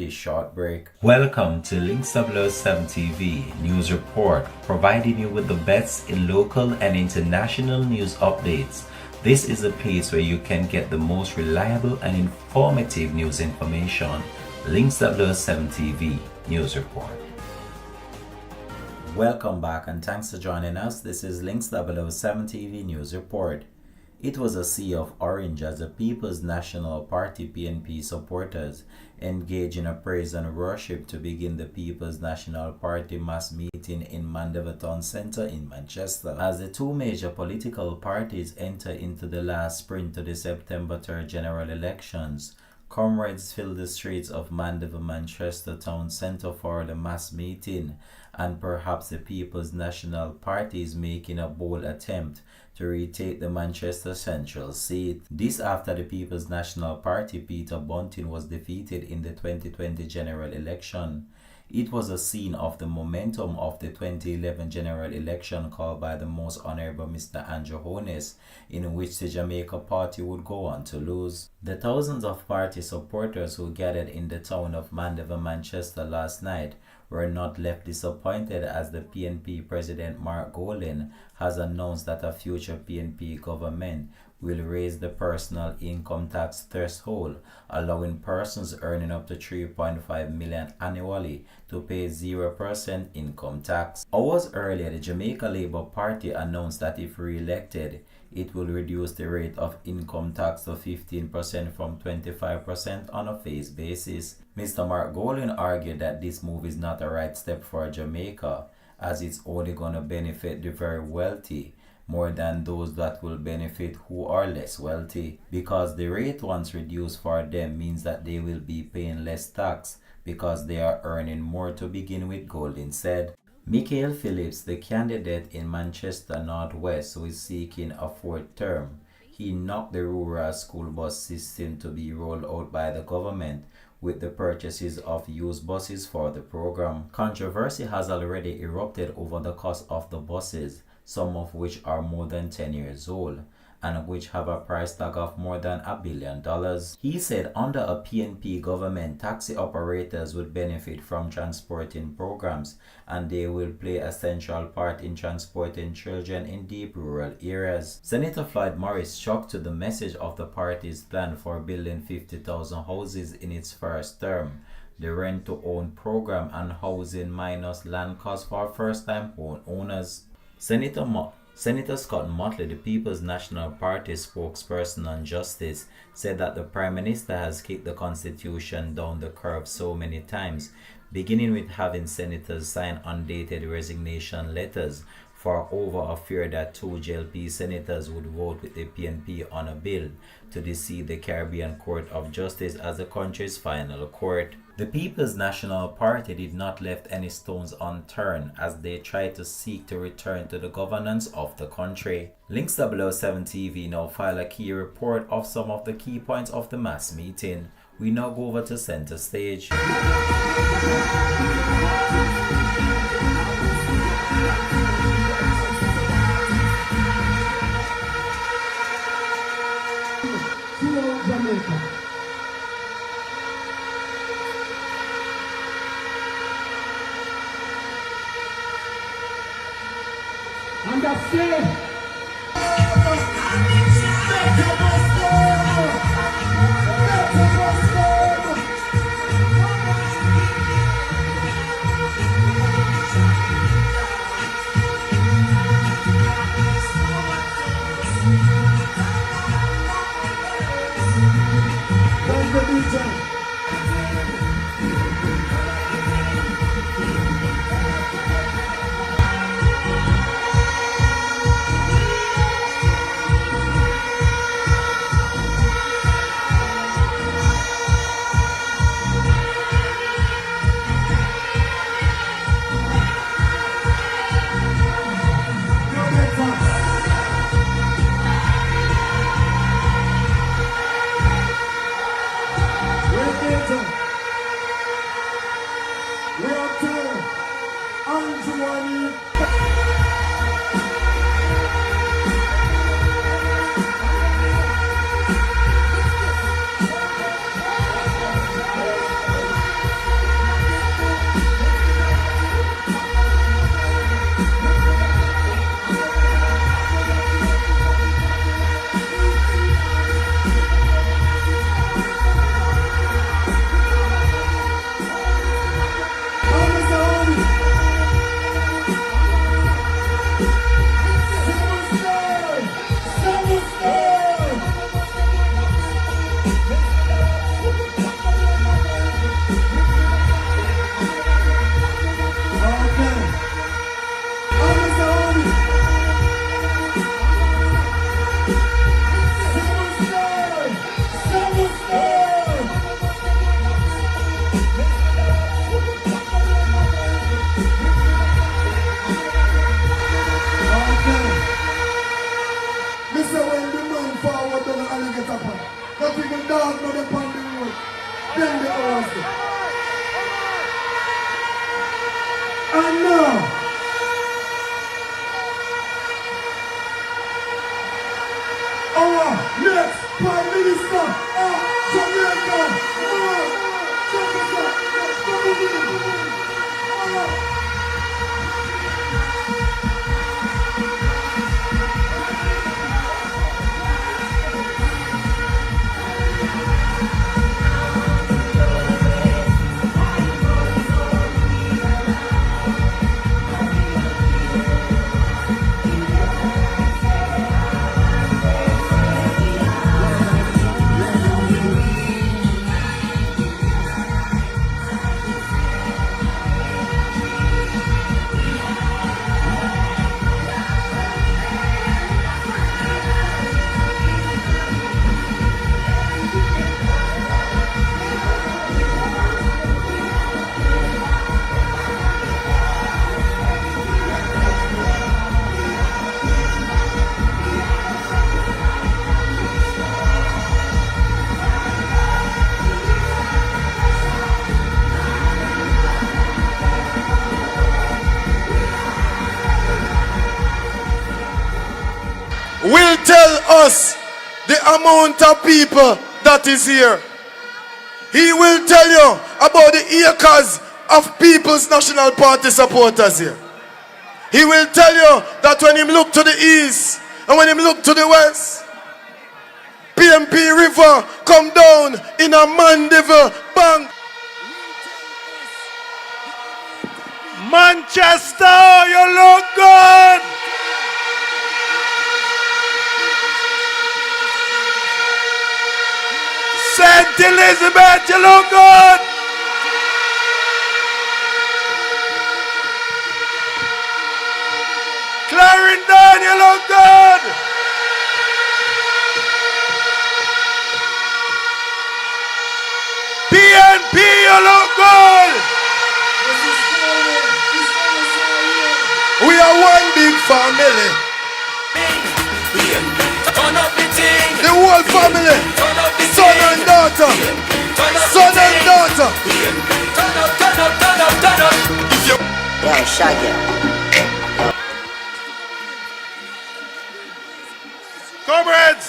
A short break. Welcome to Links 007 TV News Report, providing you with the best in local and international news updates. This is a place where you can get the most reliable and informative news information. Links 007 TV News Report. Welcome back and thanks for joining us. This is Links 007 TV News Report. It was a sea of orange as the People's National Party PNP supporters engaged in a praise and worship to begin the People's National Party mass meeting in Mandeville Town Centre in Manchester. As the two major political parties enter into the last sprint to the September 3rd general elections, comrades filled the streets of Mandeville, Manchester Town Centre for the mass meeting, and perhaps the People's National Party is making a bold attempt to retake the Manchester Central seat. This after the People's National Party Peter Bunting was defeated in the 2020 general election. It was a scene of the momentum of the 2011 general election called by the Most Honourable Mr. Andrew Holness, in which the Jamaica party would go on to lose. The thousands of party supporters who gathered in the town of Mandeville, Manchester last night were not left disappointed as the PNP President Mark Golin has announced that a future PNP government will raise the personal income tax threshold, allowing persons earning up to 3.5 million annually to pay 0% income tax. Hours earlier, the Jamaica Labour Party announced that if re-elected, it will reduce the rate of income tax to 15% from 25% on a phased basis. Mr. Mark Golin argued that this move is not a right step for Jamaica, as it's only going to benefit the very wealthy more than those that will benefit who are less wealthy, because the rate once reduced for them means that they will be paying less tax because they are earning more to begin with, Golin said. Michael Phillips, the candidate in Manchester North West who is seeking a fourth term, he knocked the rural school bus system to be rolled out by the government with the purchases of used buses for the program. Controversy has already erupted over the cost of the buses, some of which are more than 10 years old and which have a price tag of more than $1 billion. He said under a PNP government, taxi operators would benefit from transporting programs and they will play a central part in transporting children in deep rural areas. Senator Floyd Morris shocked to the message of the party's plan for building 50,000 houses in its first term, the rent-to-own program and housing minus land costs for first-time home owners. Senator Scott Motley, the People's National Party spokesperson on justice, said that the Prime Minister has kicked the Constitution down the curve so many times, beginning with having senators sign undated resignation letters for over a fear that two JLP senators would vote with the PNP on a bill to deceive the Caribbean Court of Justice as the country's final court. The People's National Party did not left any stones unturned as they tried to seek to return to the governance of the country. Links 007 TV now file a key report of some of the key points of the mass meeting. We now go over to center stage. Jamaica. And that's it. Pastor. And now, our next Prime Minister of Jamaica, will tell us the amount of people that is here. He will tell you about the acres of People's National Party supporters here. He will tell you that when him look to the east and when him look to the west, PNP River come down in a Mandeville bank. Manchester, you look good. St. Elizabeth, you look good. Clarendon, you look good. PNP, you look good. We are one big family. The whole family. Son and daughter. Son and daughter. Yo, Shaggy. Comrades.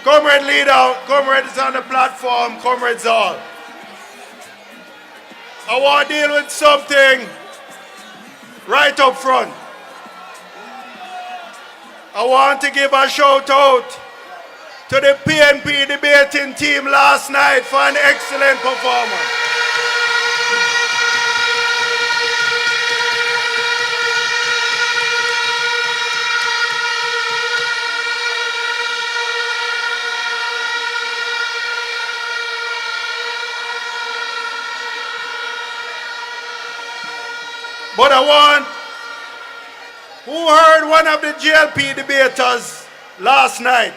Comrade leader. Comrades on the platform. Comrades all. I want to deal with something right up front. I want to give a shout out to the PNP debating team last night for an excellent performance. But I want, who heard one of the GLP debaters last night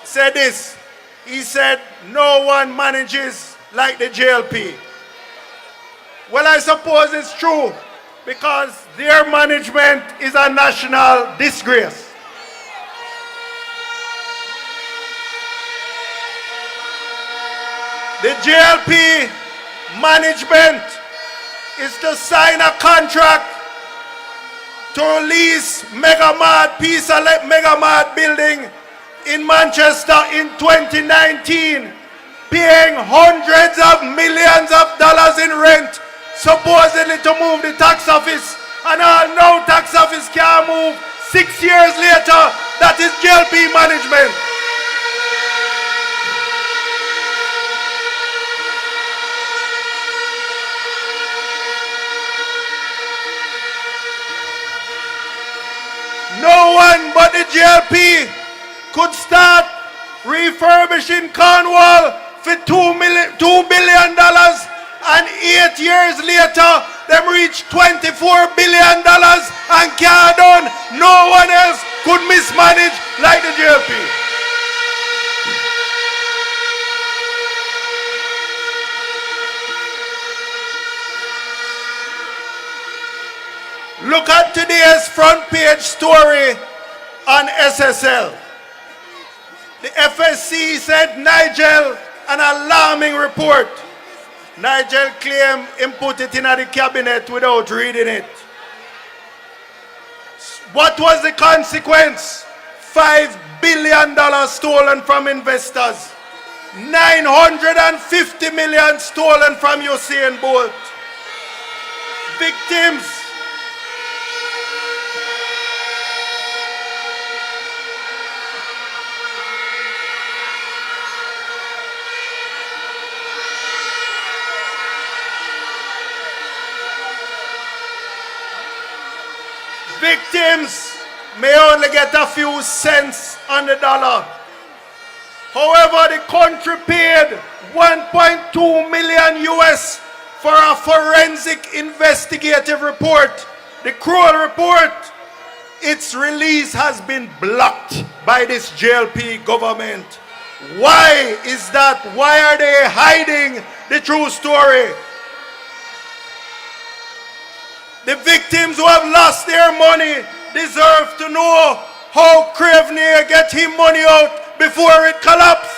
say this? He said, no one manages like the GLP. Well, I suppose it's true because their management is a national disgrace. The GLP management is to sign a contract to lease Piece of Megamart building in Manchester in 2019, paying hundreds of millions of dollars in rent, supposedly to move the tax office, and no tax office can move. 6 years later, that is GLP management. No one but the GLP could start refurbishing Cornwall for $2 billion, and 8 years later, them reached $24 billion and can't done. No one else could mismanage like the GLP. Look at today's front page story on SSL. The FSC said Nigel, an alarming report. Nigel claimed he put it in the cabinet without reading it. What was the consequence? $5 billion stolen from investors. 950 million stolen from Usain Bolt. Victims. Victims may only get a few cents on the dollar. However, the country paid 1.2 million US for a forensic investigative report. The cruel report, its release has been blocked by this JLP government. Why is that? Why are they hiding the true story? The victims who have lost their money deserve to know how Craveney get him money out before it collapsed.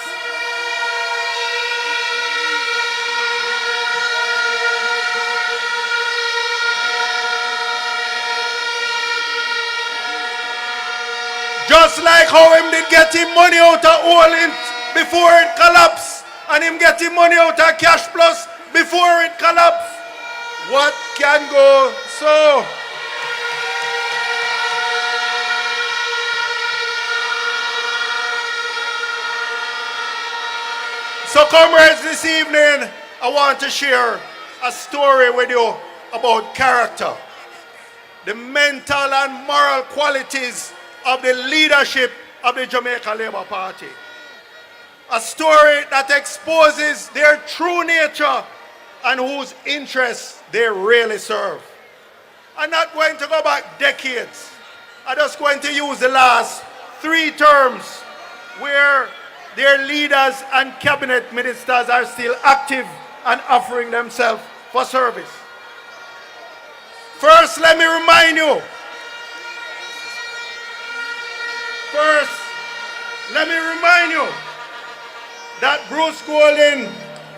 Just like how him did get him money out of Olint before it collapsed, and him get him money out of Cash Plus before it collapsed. What can go so? So comrades, this evening I want to share a story with you about character, the mental and moral qualities of the leadership of the Jamaica Labour Party. A story that exposes their true nature and whose interests they really serve. I'm not going to go back decades. I'm just going to use the last 3 terms where their leaders and cabinet ministers are still active and offering themselves for service. First, let me remind you. That Bruce Golding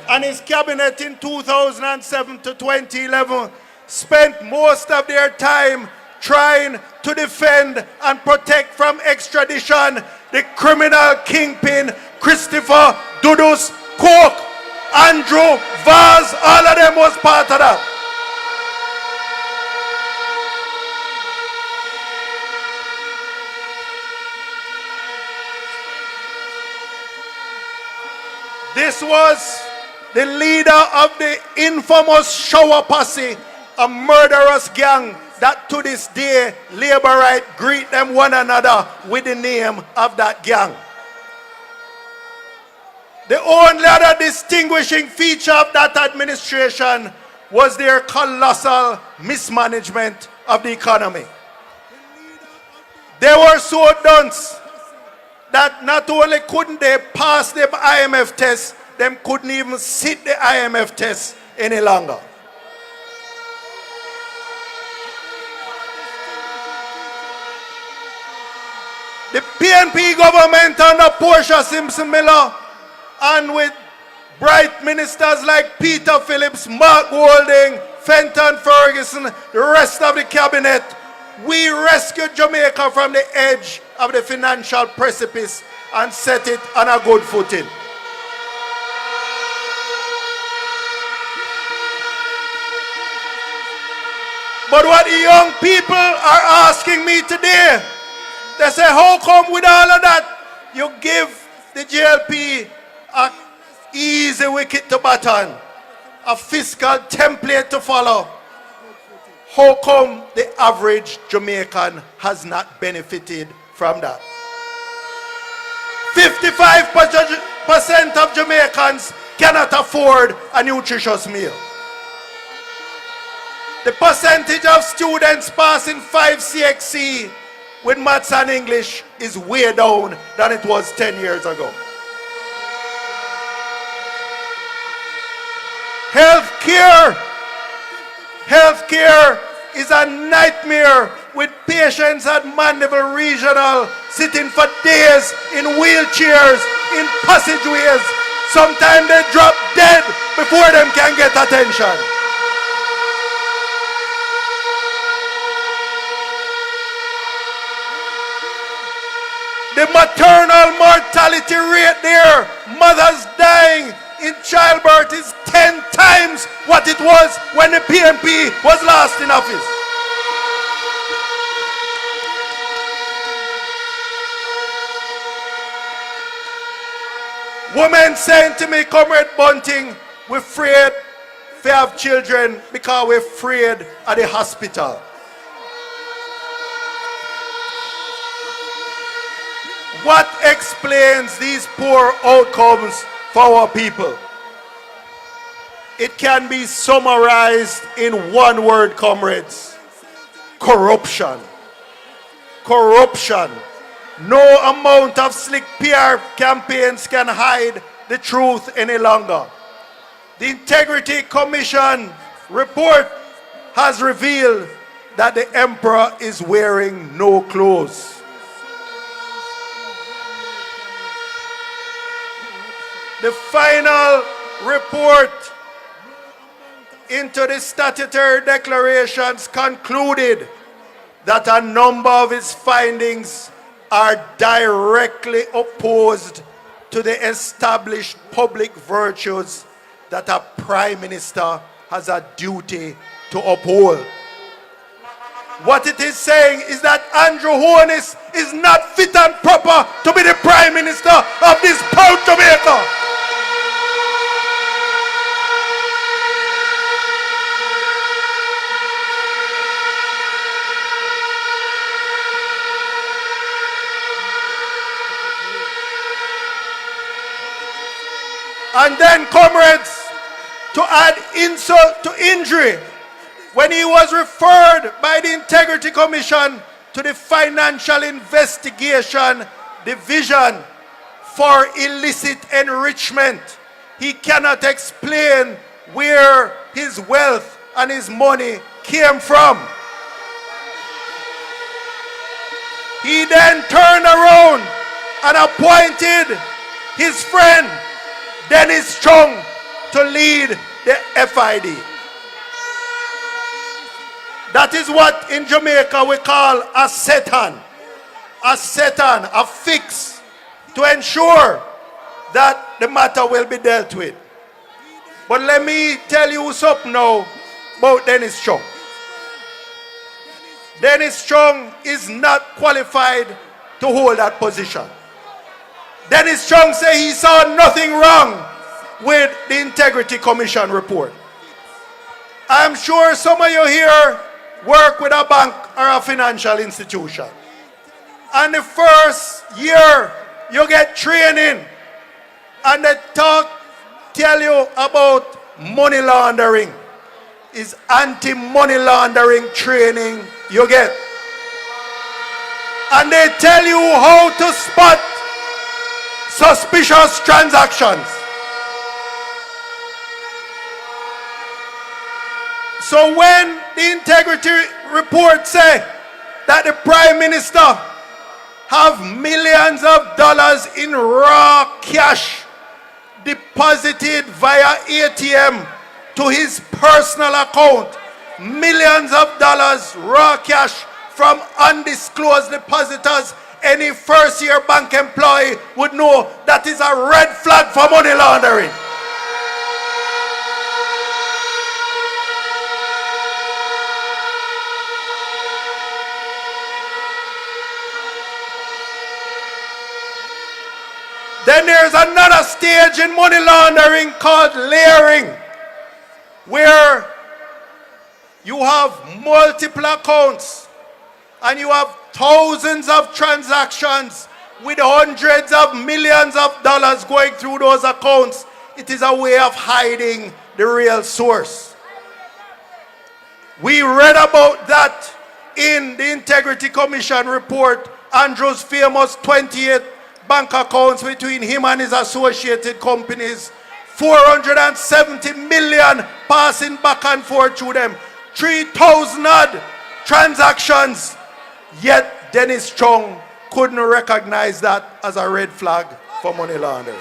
and his cabinet in 2007 to 2011 spent most of their time trying to defend and protect from extradition the criminal kingpin Christopher Dudus Cook, Andrew Vaz, all of them was part of that. This was the leader of the infamous Shower Posse, a murderous gang that to this day Labourite greet them one another with the name of that gang. The only other distinguishing feature of that administration was their colossal mismanagement of the economy. They were so dunce that not only couldn't they pass the IMF test, them couldn't even sit the IMF test any longer. The PNP government under Portia Simpson Miller and with bright ministers like Peter Phillips, Mark Golding, Fenton Ferguson, the rest of the cabinet, we rescued Jamaica from the edge of the financial precipice and set it on a good footing. But what the young people are asking me today, they say, how come with all of that you give the JLP a easy wicket to baton, a fiscal template to follow? How come the average Jamaican has not benefited from that? 55% of Jamaicans cannot afford a nutritious meal. The percentage of students passing 5 CXC with maths and English is way down than it was 10 years ago. Healthcare is a nightmare with patients at Mandeville Regional sitting for days in wheelchairs, in passageways. Sometimes they drop dead before them can get attention. The maternal mortality rate there, mothers dying in childbirth, is 10 times what it was when the PNP was last in office. Women saying to me, Comrade Bunting, we're afraid to have children because we're afraid of the hospital. What explains these poor outcomes for our people? It can be summarized in one word, comrades: corruption. Corruption. No amount of slick PR campaigns can hide the truth any longer. The Integrity Commission report has revealed that the emperor is wearing no clothes. The final report into the statutory declarations concluded that a number of its findings are directly opposed to the established public virtues that a prime minister has a duty to uphold. What it is saying is that Andrew Holness is not fit and proper to be the prime minister of this proud Jamaica. And then, comrades, to add insult to injury, when he was referred by the Integrity Commission to the Financial Investigation Division for illicit enrichment, he cannot explain where his wealth and his money came from. He then turned around and appointed his friend Dennis Chung to lead the FID. That is what in Jamaica we call a set-on. A set-on, a fix, to ensure that the matter will be dealt with. But let me tell you something now about Dennis Chung. Dennis Chung is not qualified to hold that position. Dennis Chung said he saw nothing wrong with the Integrity Commission report. I'm sure some of you here work with a bank or a financial institution. And the first year you get training and they tell you about money laundering. Is anti-money laundering training you get. And they tell you how to spot suspicious transactions. So when the integrity report say that the Prime Minister have millions of dollars in raw cash deposited via ATM to his personal account, millions of dollars raw cash from undisclosed depositors, any first-year bank employee would know that is a red flag for money laundering. Then there's another stage in money laundering called layering, where you have multiple accounts and you have thousands of transactions with hundreds of millions of dollars going through those accounts. It is a way of hiding the real source. We read about that in the Integrity Commission report, Andrew's famous 28 bank accounts between him and his associated companies, 470 million passing back and forth through them, 3,000 odd transactions Yet Dennis Chung couldn't recognize that as a red flag for money laundering.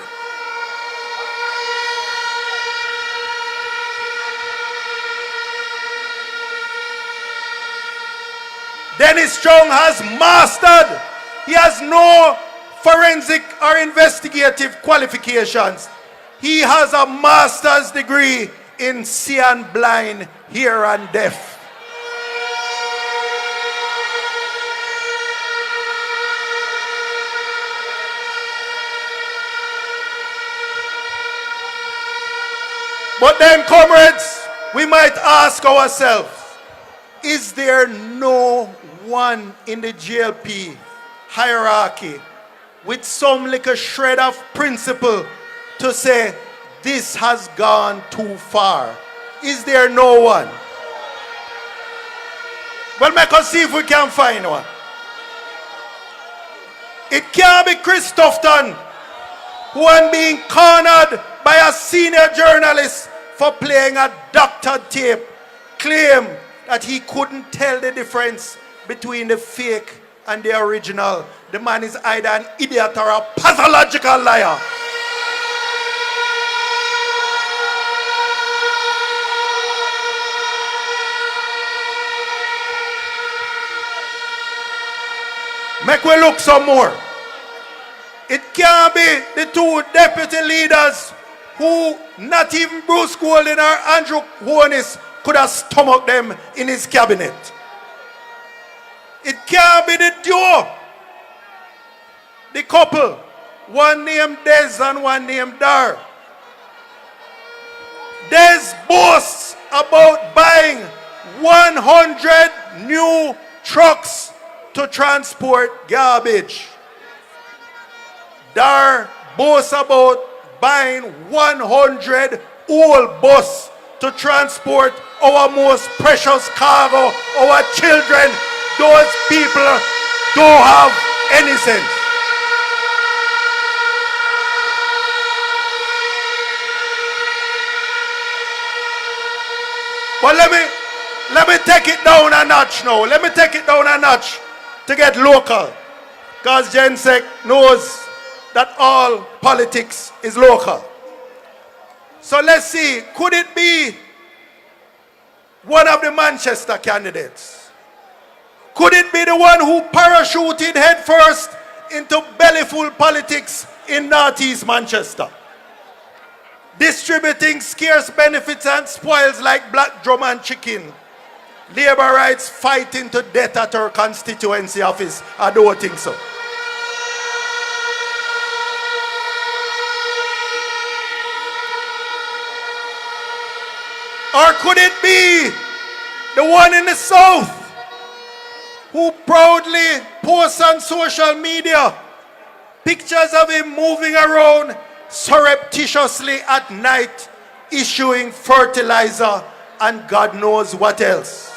Dennis Chung has mastered. He has no forensic or investigative qualifications. He has a master's degree in seeing blind, hear and deaf. But then, comrades, we might ask ourselves, is there no one in the GLP hierarchy with some little shred of principle to say this has gone too far? Is there no one? Well, make us see if we can find one. It can't be Chris Tufton, who was being cornered by a senior journalist for playing a doctored tape, claim that he couldn't tell the difference between the fake and the original. The man is either an idiot or a pathological liar. Make we look some more. It can't be the two deputy leaders who not even Bruce Golding or Andrew Holness could have stomached them in his cabinet. It can't be the duo, the couple, one named Des and one named Dar. Des boasts about buying 100 new trucks to transport garbage. Dar boasts about buying 100 old bus to transport our most precious cargo, our children. Those people don't have any sense. But let me take it down a notch now. Let me take it down a notch to get local. Because Jensek knows that all politics is local. So let's see, could it be one of the Manchester candidates? Could it be the one who parachuted headfirst into bellyful politics in Northeast Manchester, distributing scarce benefits and spoils like black drum and chicken? Labour rights fighting to death at her constituency office? I don't think so. Or could it be the one in the south who proudly posts on social media pictures of him moving around surreptitiously at night, issuing fertilizer and God knows what else?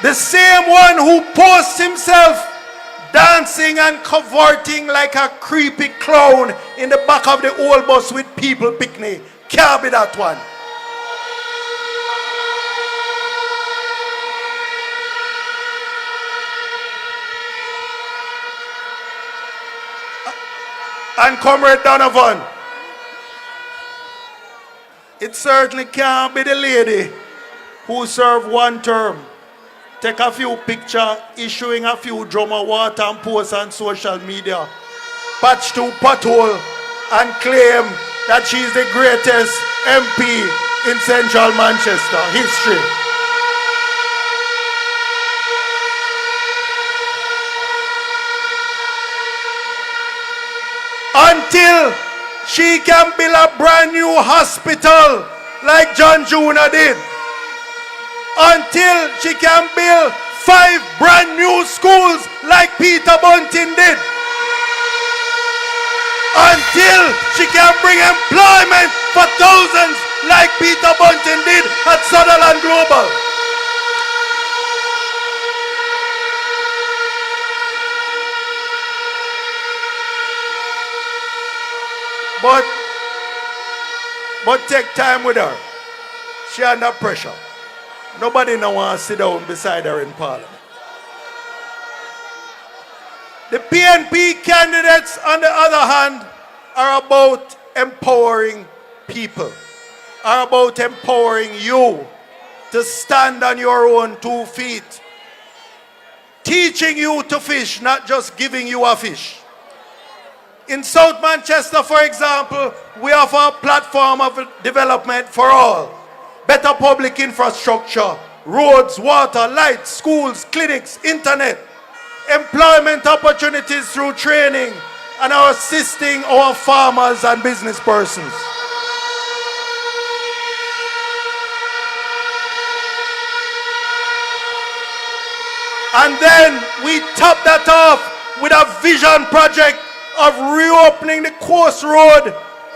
The same one who posts himself dancing and cavorting like a creepy clown in the back of the old bus with people picnic. Can't be that one. And Comrade Donovan, it certainly can't be the lady who served one term, take a few pictures, issuing a few drum of water and post on social media, patch to pothole and claim that she's the greatest MP in central Manchester history. Until she can build a brand new hospital like John Jr. did. Until she can build 5 brand new schools like Peter Bunting did. Until she can bring employment for thousands like Peter Bunting did at Sutherland Global. But take time with her. She under pressure. Nobody now wants to sit down beside her in Parliament. The PNP candidates, on the other hand, are about empowering people, are about empowering you to stand on your own 2 feet, teaching you to fish, not just giving you a fish. In South Manchester, for example, we offer a platform of development for all. Better public infrastructure, roads, water, lights, schools, clinics, internet, employment opportunities through training, and are assisting our farmers and business persons. And then we top that off with a vision project of reopening the coast road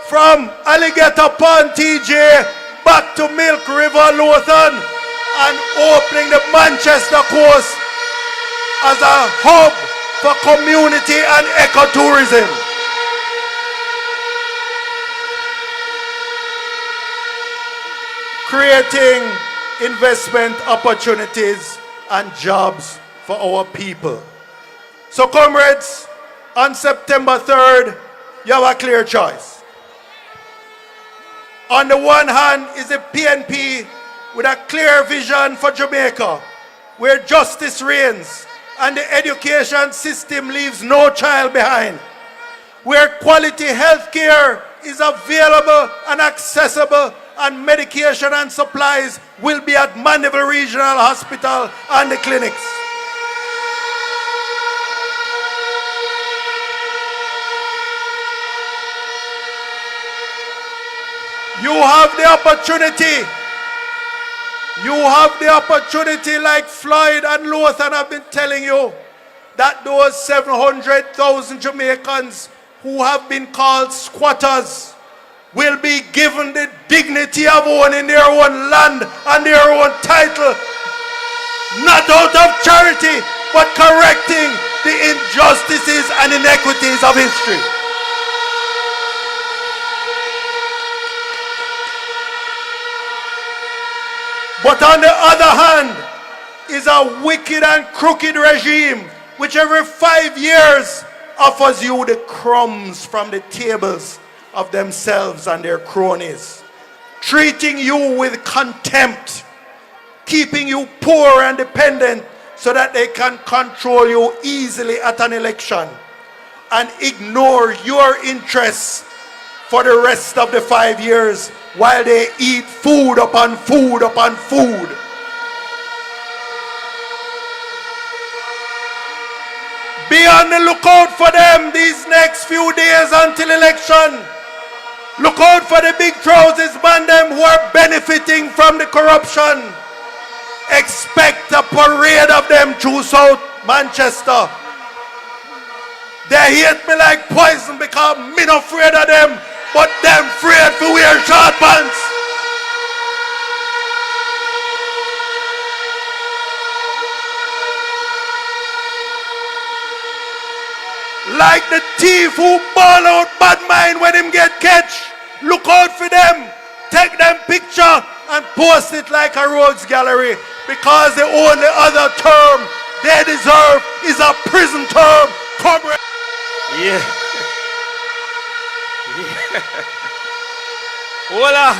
from Alligator Pond TJ back to Milk River Lothan and opening the Manchester coast as a hub for community and ecotourism. Creating investment opportunities and jobs for our people. So comrades, on September 3rd, you have a clear choice. On the one hand is the PNP with a clear vision for Jamaica, where justice reigns and the education system leaves no child behind, where quality health care is available and accessible, and medication and supplies will be at Mandeville Regional Hospital and the clinics. You have the opportunity. You have the opportunity, like Floyd and Lothan have been telling you, that those 700,000 Jamaicans who have been called squatters will be given the dignity of owning their own land and their own title, not out of charity, but correcting the injustices and inequities of history. But on the other hand is a wicked and crooked regime which every 5 years offers you the crumbs from the tables of themselves and their cronies, treating you with contempt, keeping you poor and dependent so that they can control you easily at an election and ignore your interests for the rest of the 5 years while they eat food upon food upon food. Be on the lookout for them these next few days until election. Look out for the big trousers man them who are benefiting from the corruption. Expect a parade of them through South Manchester. They hate me like poison because me not afraid of them, but them afraid to wear short pants. Like the thief who ball out bad mind when him get catch. Look out for them. Take them picture and post it like a rogues gallery, because the only other term they deserve is a prison term. Comrade. Yeah. Hold on.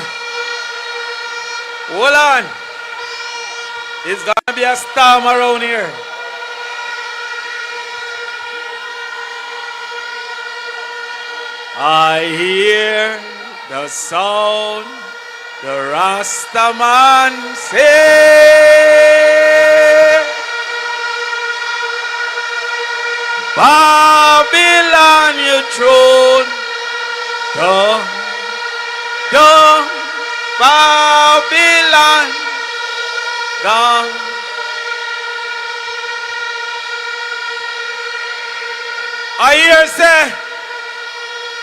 Hold on. It's gonna be a storm around here. I hear the sound, the Rastaman say, Babylon, you throne, down, Babylon, down. I hear say,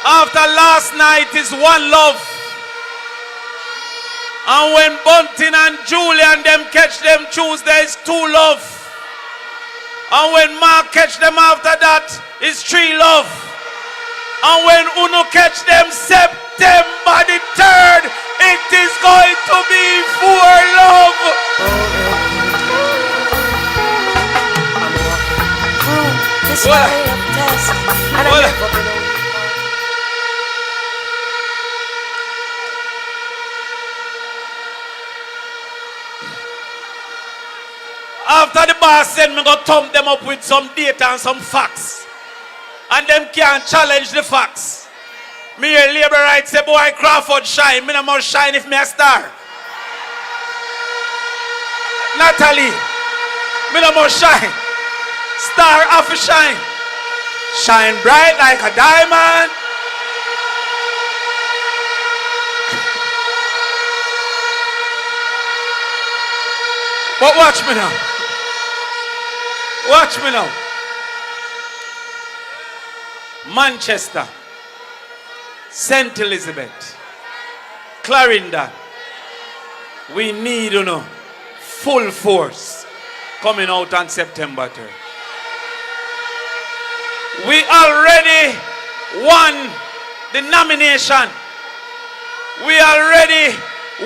after last night is one love. And when Bunting and Julian them catch them Tuesday is two love. And when Mark catch them after that is three love. And when Uno catch them September the 3rd, it is going to be four love. After the boss said me go thump them up with some data and some facts. And them can't challenge the facts. Me hear labor rights say, boy, Crawford shine. Me no must shine if me a star. Natalie, me no must shine. Star have to shine. Shine bright like a diamond. But watch me now. Watch me now. Manchester, St. Elizabeth, Clarendon, we need full force coming out on September 3rd. We already won the nomination. We already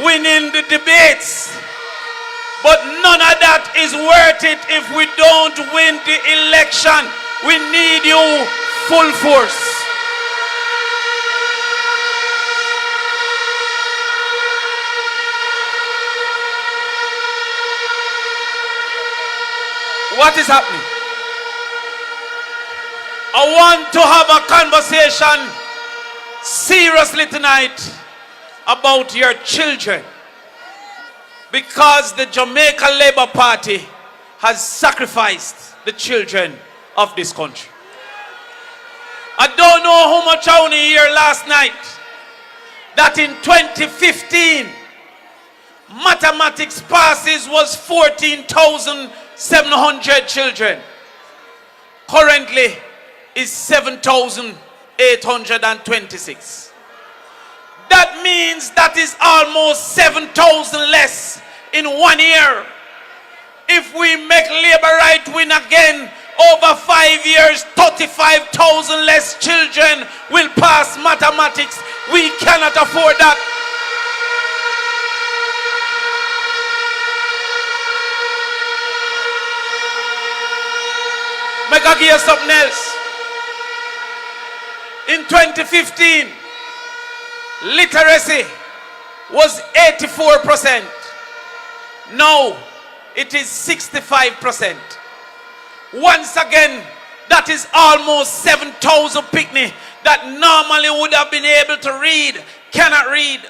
winning the debates. But none of that is worth it if we don't win the election. We need you full force. What is happening? I want to have a conversation seriously tonight about your children. Because the Jamaica Labour Party has sacrificed the children of this country. I don't know how much I only hear last night that in 2015 mathematics passes was 14,700 children. Currently is 7,826. That means that is almost 7,000 less in 1 year. If we make labor right win again, over 5 years, 35,000 less children will pass mathematics. We cannot afford that. Make I give you something else. In 2015, literacy was 84%. Now it is 65%. Once again, that is almost 7,000 picnic that normally would have been able to read, cannot read.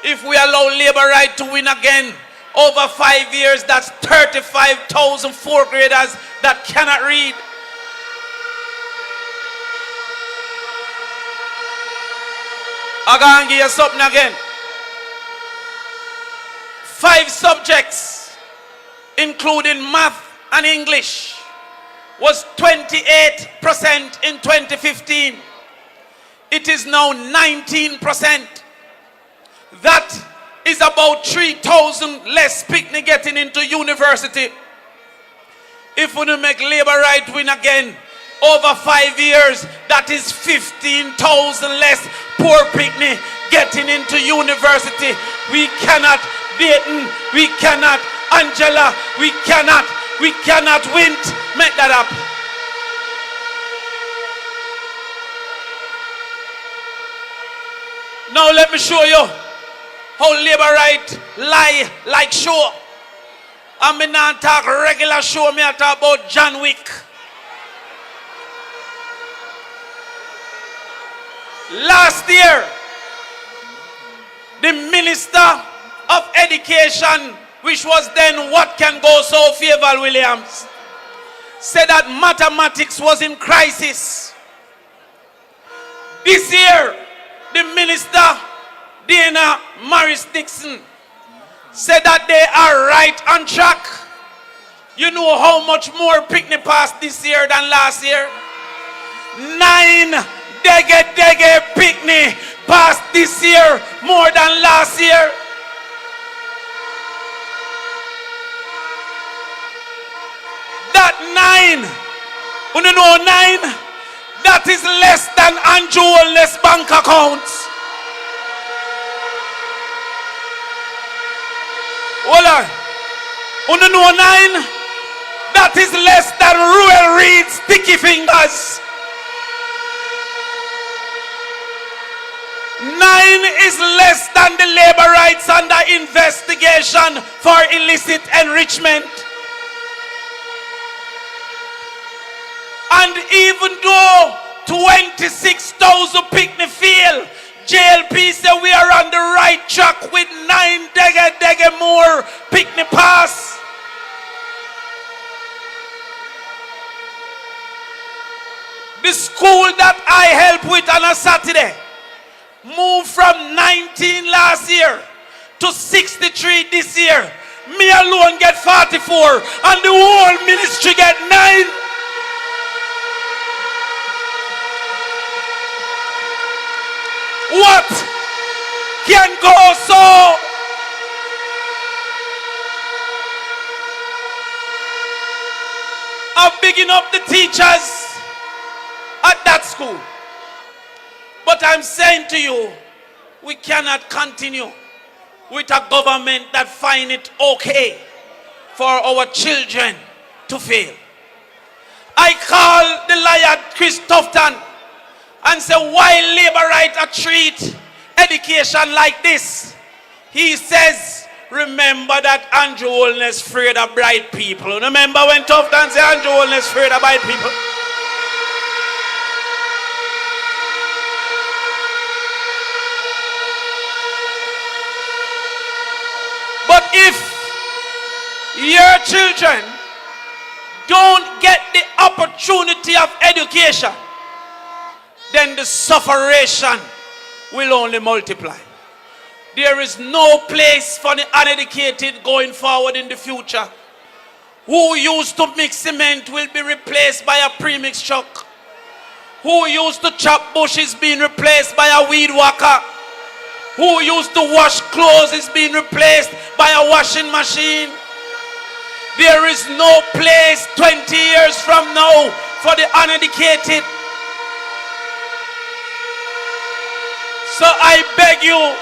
If we allow labor right to win again, over 5 years, that's 35,000 fourth graders that cannot read. I'm going to give you something again. 5 subjects, including math and English, was 28% in 2015. It is now 19%. That is about 3,000 less picnic getting into university. If we don't make labor right win again, over 5 years, that is 15,000 less poor picnic getting into university. We cannot, Dayton, we cannot, Angela, we cannot win. Make that up. Now let me show you how labor right lie like show. I mean not talk regular show, me I talk about John Wick. Last year, the Minister of Education, which was then What Can Go So, Favour Williams, said that mathematics was in crisis. This year, the Minister, Dana Morris Dixon, said that they are right on track. You know how much more picnic passed this year than last year? 9 Dege picnic passed this year more than last year. That 9, you know 9, that is less than Andrew Wallace's bank accounts. Hold on. You know 9, that is less than Ruel Reed's sticky fingers. 9 is less than the labor rights under investigation for illicit enrichment. And even though 26,000 picnic fail, JLP said we are on the right track with 9 dege more picnic pass. The school that I helped with on a Saturday moved from 19 last year to 63 this year. Me alone get 44 and the whole ministry get 9. What can go so? I'm bigging up the teachers at that school. But I'm saying to you, we cannot continue with a government that find it okay for our children to fail. I call the liar Chris Tufton and say, why labor right a treat education like this? He says, remember that Andrew Holness afraid of bright people. Remember when Tufton said Andrew Holness afraid of bright people? But if your children don't get the opportunity of education, then the sufferation will only multiply. There is no place for the uneducated going forward in the future. Who used to mix cement will be replaced by a premix truck. Who used to chop bush is being replaced by a weed whacker. Who used to wash clothes is being replaced by a washing machine. There is no place 20 years from now for the uneducated. So I beg you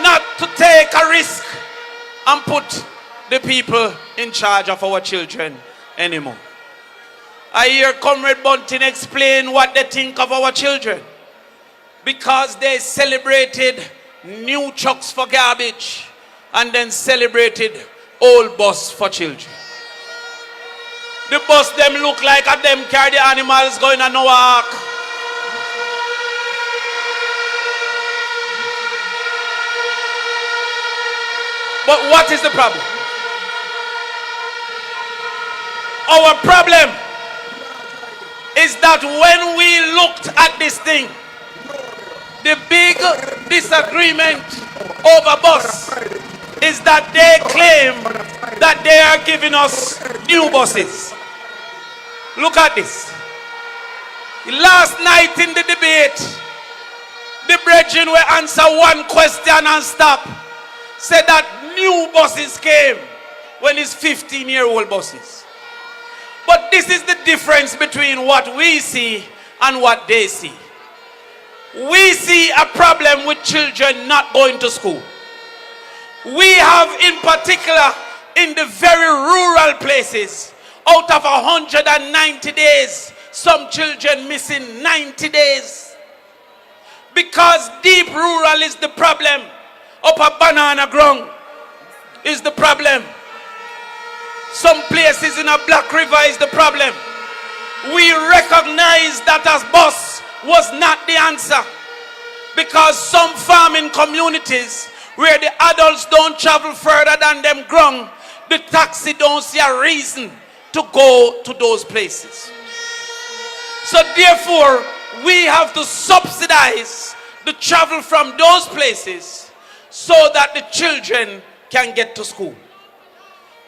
not to take a risk and put the people in charge of our children anymore. I hear Comrade Bunting explain what they think of our children. Because they celebrated new trucks for garbage and then celebrated old bus for children. The bus them look like a them carry the animals going on Noah Ark. But what is the problem? Our problem is that when we looked at this thing, the big disagreement over bus is that they claim that they are giving us new buses. Look at this. Last night in the debate, the brethren will answer one question and stop. Said that new buses came when it's 15-year-old buses. But this is the difference between what we see and what they see. We see a problem with children not going to school. We have in particular in the very rural places, out of 190 days, some children missing 90 days. Because deep rural is the problem. Up a banana ground is the problem. Some places in a Black River is the problem. We recognize that as bus was not the answer, because some farming communities where the adults don't travel further than them ground, the taxi don't see a reason to go to those places. So therefore, we have to subsidize the travel from those places so that the children can get to school.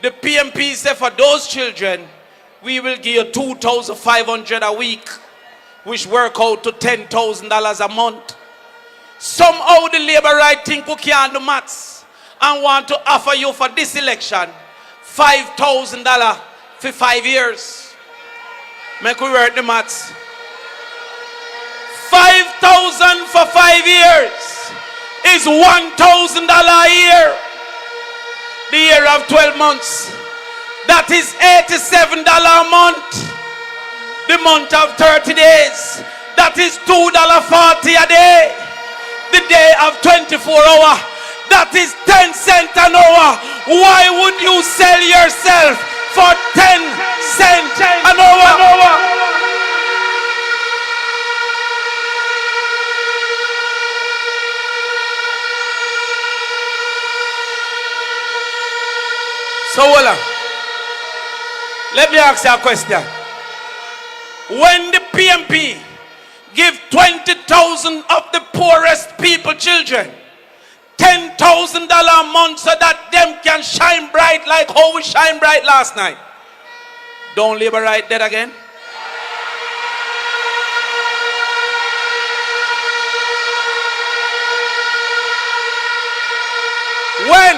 The PNP said for those children, we will give you $2,500 a week, which work out to $10,000 a month. Somehow the labor right think we can't do maths and want to offer you for this election $5,000 for 5 years. Make we work the maths. 5,000 for 5 years is $1,000 a year. The year of 12 months. That is $87 a month. The month of 30 days. That is $2.40 a day. The day of 24 hours. That is 10 cents an hour. Why would you sell yourself for 10 cents an hour? So hold on. Let me ask you a question. When the PNP give 20,000 of the poorest people children $10,000 a month so that them can shine bright like how we shine bright last night, don't labor right dead again? When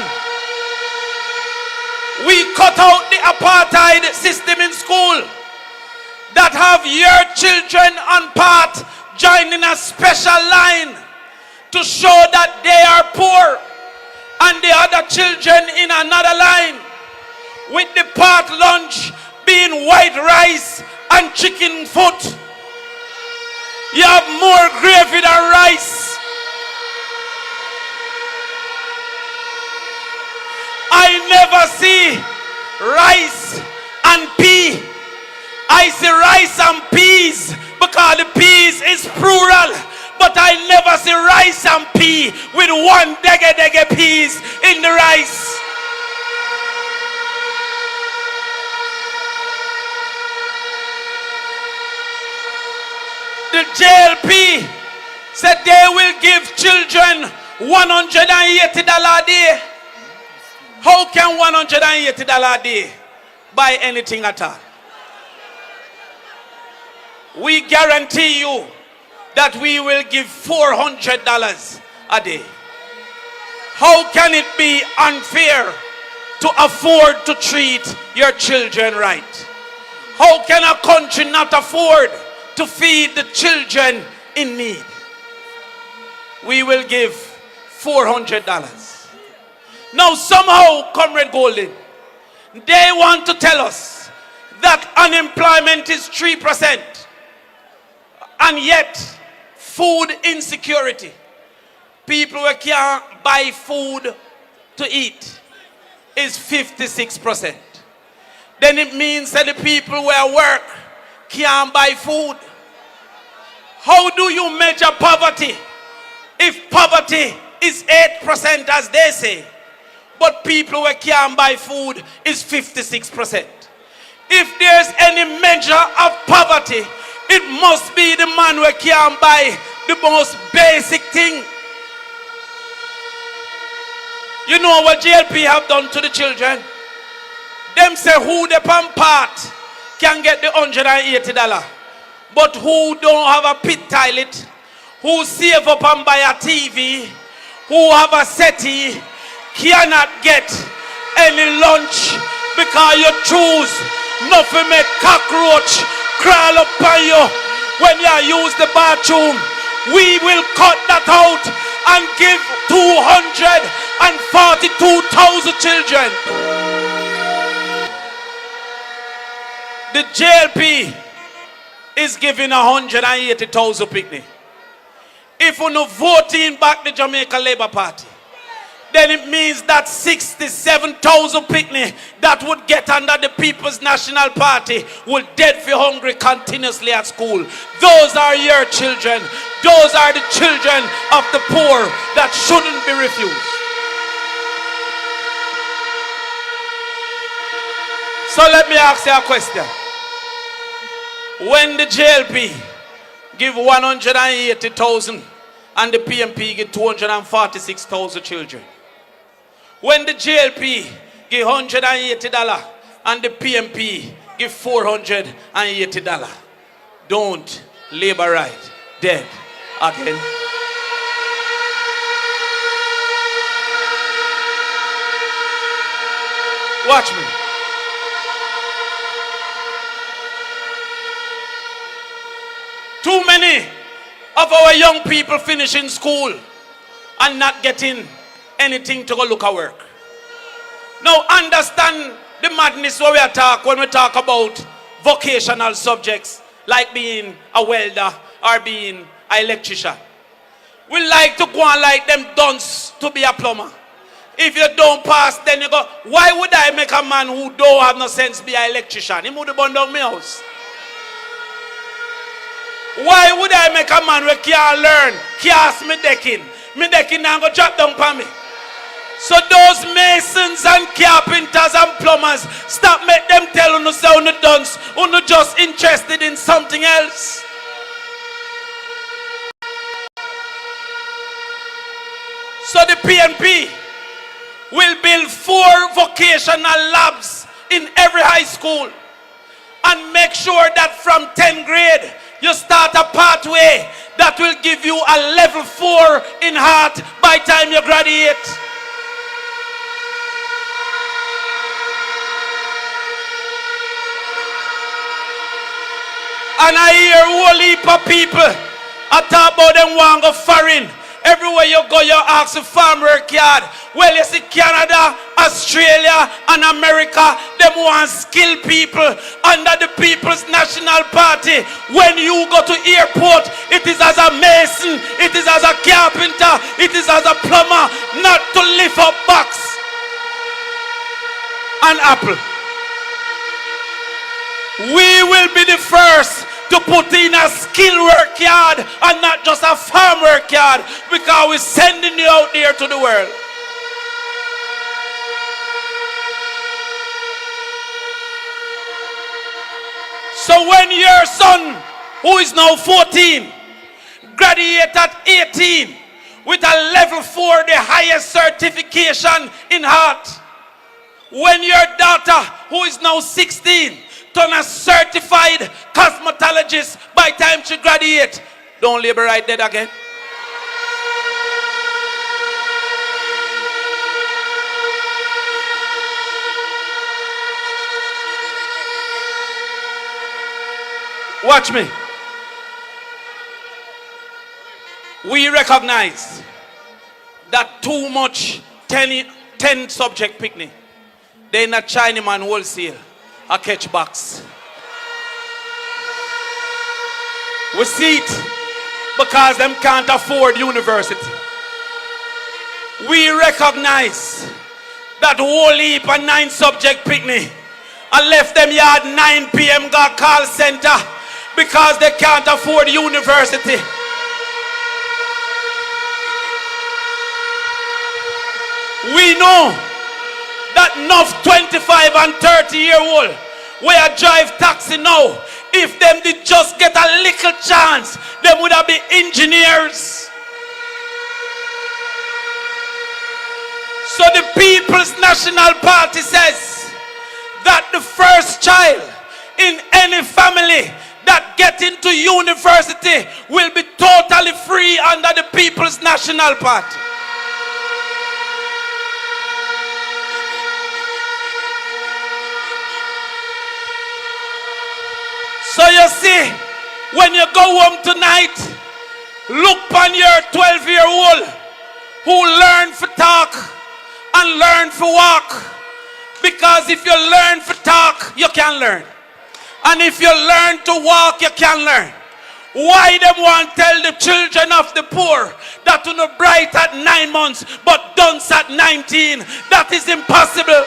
we cut out the apartheid system in school, that have your children on part joining a special line to show that they are poor, and the other children in another line, with the part lunch being white rice and chicken foot. You have more gravy than rice. I never see rice and pea. I see rice and peas because the peas is plural. But I never see rice and pea with one dege peas in the rice. The JLP said they will give children $180 a day. How can $180 a day buy anything at all? We guarantee you that we will give $400 a day. How can it be unfair to afford to treat your children right? How can a country not afford to feed the children in need? We will give $400. Now somehow, Comrade Golden, they want to tell us that unemployment is 3%, and yet food insecurity, people who can't buy food to eat, is 56%. Then it means that the people who are work can't buy food. How do you measure poverty if poverty is 8% as they say, but people who can't buy food is 56%? If there's any measure of poverty, it must be the man who can't buy the most basic thing. You know what JLP have done to the children? Them say who the pan part can get the $180. But who don't have a pit toilet, who save up and buy a TV, who have a settee, cannot get any lunch because you choose nothing make cockroach crawl up on you when you use the bathroom. We will cut that out and give 242,000 children. The JLP is giving 180,000 picnic. If we no voting back the Jamaica Labour Party, then it means that 67,000 picnic that would get under the People's National Party will dead for hungry continuously at school. Those are your children. Those are the children of the poor that shouldn't be refused. So let me ask you a question. When the JLP give 180,000 and the PNP give 246,000 children, when the JLP give $180 and the PNP give $480, don't labor right dead again. Watch me. Too many of our young people finishing school and not getting anything to go look at work. Now understand the madness when we talk about vocational subjects like being a welder or being an electrician. We like to go on like them dunce to be a plumber. If you don't pass, then you go, why would I make a man who don't have no sense be an electrician? He would have burned down my house. Why would I make a man who can't learn, cast me decking? Me decking now go drop down for me. So those masons and carpenters and plumbers, stop make them tell you say you done, you just interested in something else. So the PNP will build 4 vocational labs in every high school and make sure that from 10th grade you start a pathway that will give you a level 4 in heart by time you graduate. And I hear a whole heap of people I talk about them want to go foreign. Everywhere you go, you ask a farm work yard. Well, you see Canada, Australia, and America, them want skilled people under the People's National Party. When you go to airport, it is as a mason, it is as a carpenter, it is as a plumber, not to lift up box and apple. We will be the first to put in a skill work yard and not just a farm work yard, because we're sending you out there to the world. So when your son, who is now 14, graduate at 18 with a level 4, the highest certification in heart, when your daughter, who is now 16, turn a certified cosmetologist by time she graduate, don't labor right there again. Watch me. We recognize that too much 10 subject picnic, they not Chinaman wholesale. A catch box. We see it because them can't afford university. We recognize that whole heap and 9 subject picnic. I left them yard 9 p.m. got call center because they can't afford university. We know that enough 25 and 30-year-old where drive taxi now, if them did just get a little chance, them would have been engineers. So the People's National Party says that the first child in any family that get into university will be totally free under the People's National Party. So you see, when you go home tonight, look on your 12-year-old who learn to talk and learn to walk. Because if you learn to talk, you can learn. And if you learn to walk, you can learn. Why them want to tell the children of the poor that you know bright at 9 months but dunce at 19? That is impossible.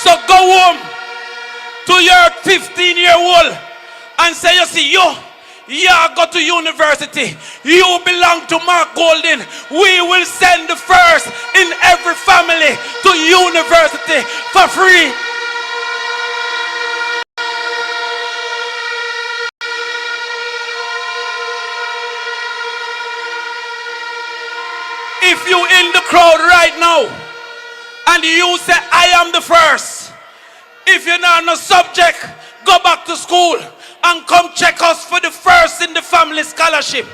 So go home to your 15-year-old and say, you see, you go to university. You belong to Mark Golden. We will send the first in every family to university for free. If you in the crowd right now, and you say, I am the first. If you're not on a subject, go back to school and come check us for the first in the family scholarship.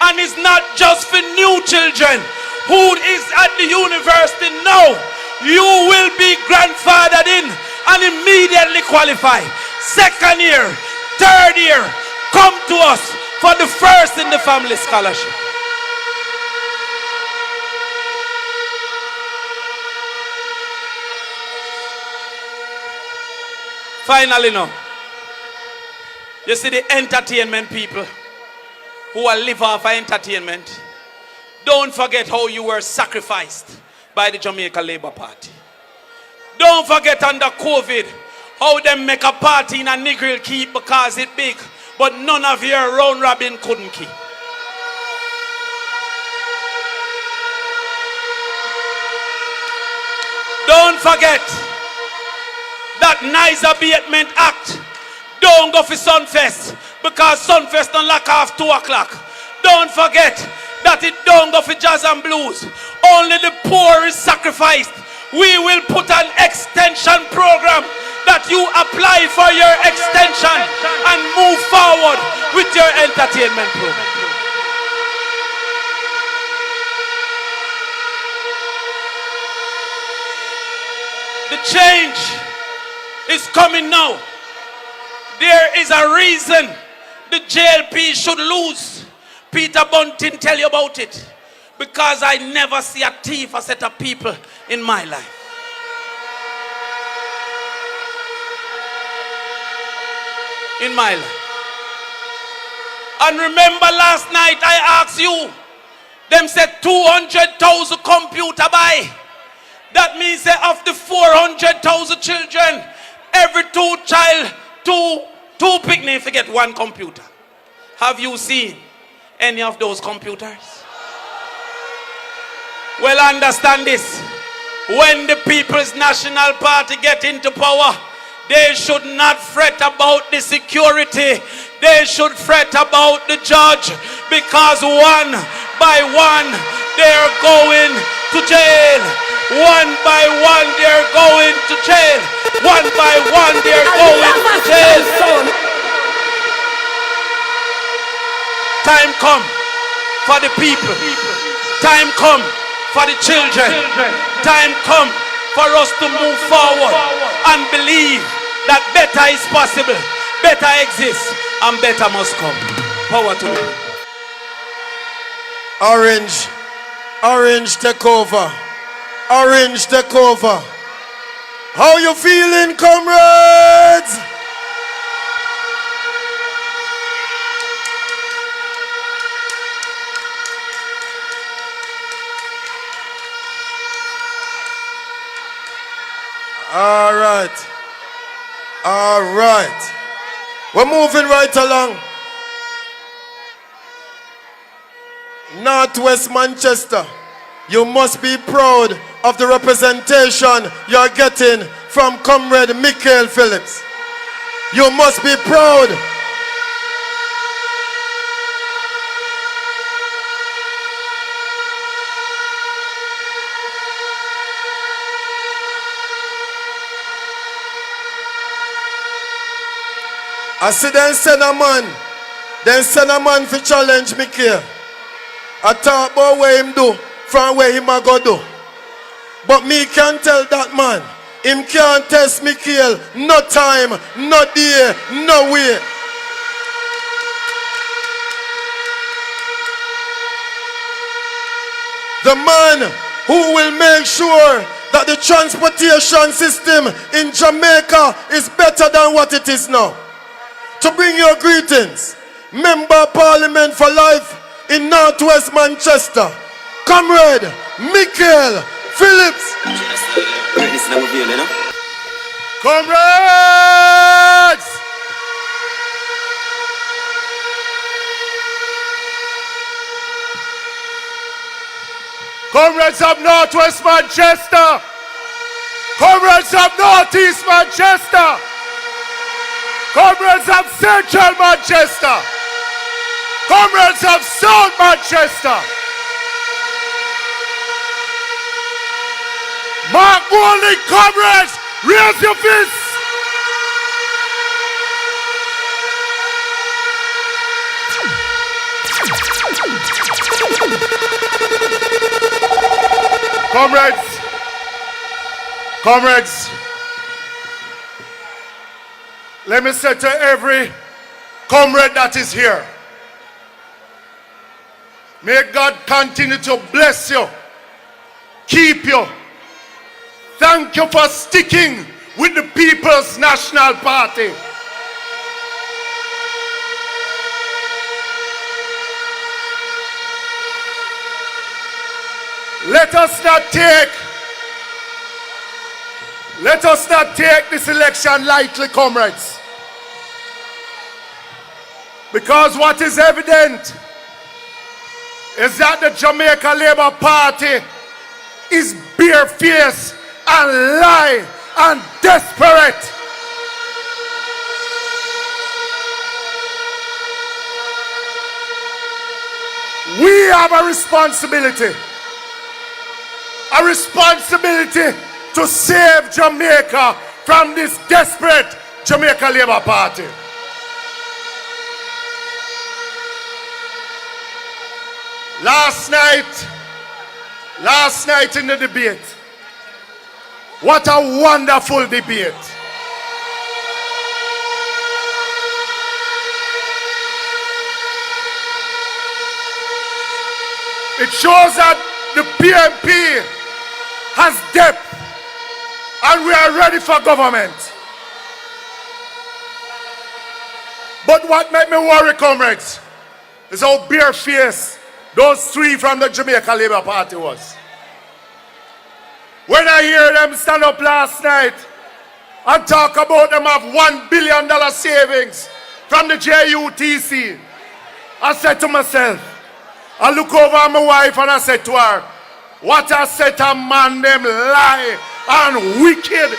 And it's not just for new children who is at the university. No, you will be grandfathered in and immediately qualify. Second year, third year, come to us for the first in the family scholarship. Finally now, you see the entertainment people who are live off of entertainment. Don't forget how you were sacrificed by the Jamaica Labour Party. Don't forget under COVID how them make a party in a Negril Keep because it big. but none of your round robin couldn't keep. Don't forget that Nice Abatement Act. Don't go for Sunfest because Sunfest don't lock off 2 o'clock. Don't forget that it don't go for jazz and blues. Only the poor is sacrificed. We will put an extension program that you apply for your extension and move forward with your entertainment program. The change is coming now. There is a reason the JLP should lose. Peter Bunting tell you about it. Because I never see a thief, a set of people in my life. In my life. And remember last night I asked you, them said 200,000 computer buy. That means that of the 400,000 children, every two picnic forget one computer. Have you seen any of those computers? Well, understand this. When the People's National Party get into power, they should not fret about the security. They should fret about the judge, because one by one they're going to jail. One by one they're going to jail. One by one they're going to jail. Time come for the people. Time come for the children. Time come for us to move forward and believe that better is possible, better exists, and better must come. Power to them. Orange take over. Orange take over. How you feeling, comrades? All right. We're moving right along. Northwest Manchester, you must be proud of the representation you're getting from Comrade Michael Phillips. You must be proud. I see them send a man for challenge Michael. I talk about what him do from where him a go do. But me can't tell that man, him can't test Michael, no time, no day, no way. The man who will make sure that the transportation system in Jamaica is better than what it is now. To bring your greetings, Member of Parliament for Life in Northwest Manchester, Comrade Michael Phillips. Comrades! Comrades of Northwest Manchester! Comrades of Northeast Manchester! Comrades of Central Manchester! Comrades of South Manchester! Mark Bowling, comrades, raise your fists! Comrades, let me say to every comrade that is here, may God continue to bless you, keep you. Thank you for sticking with the People's National Party. Let us not take this election lightly, comrades. Because what is evident is that the Jamaica Labour Party is barefaced and lie and desperate. We have a responsibility to save Jamaica from this desperate Jamaica Labour Party. Last night in the debate, what a wonderful debate. It shows that the PNP has depth and we are ready for government. But what made me worry, comrades, is how barefaced those three from the Jamaica Labour Party was. When I hear them stand up last night and talk about them have $1 billion savings from the JUTC, I said to myself, I look over at my wife and I said to her, what a set of man them lie and wicked.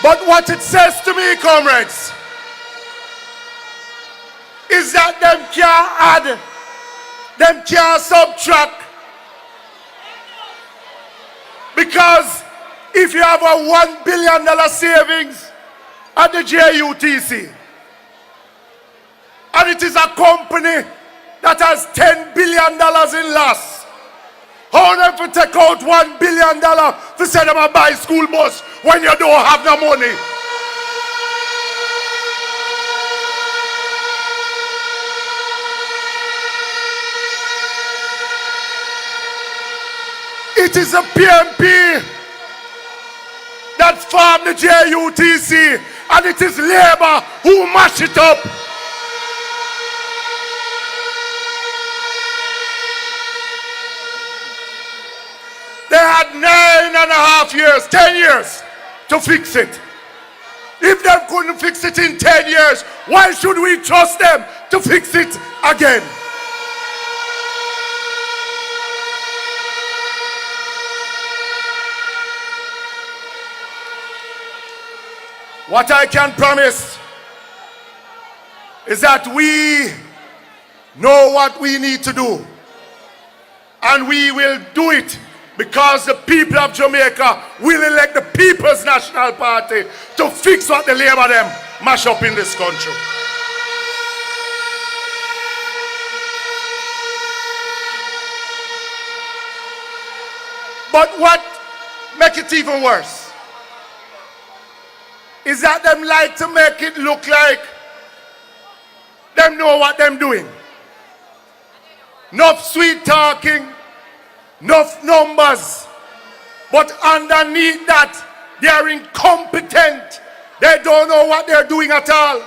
But what it says to me, comrades, is that them can't add, them can't subtract. Because if you have a $1 billion savings at the JUTC, and it is a company that has $10 billion in loss, how them to take out $1 billion to send them a buy school bus when you don't have no money? It is a PNP that formed the JUTC, and it is Labour who mash it up. They had 9.5 years, 10 years to fix it. If they couldn't fix it in 10 years, why should we trust them to fix it again? What I can promise is that we know what we need to do, and we will do it because the people of Jamaica will elect the People's National Party to fix what the Labour them mash up in this country. But what makes it even worse is that them like to make it look like them know what them doing. Enough sweet talking, enough numbers, but underneath that they are incompetent. They don't know what they're doing at all.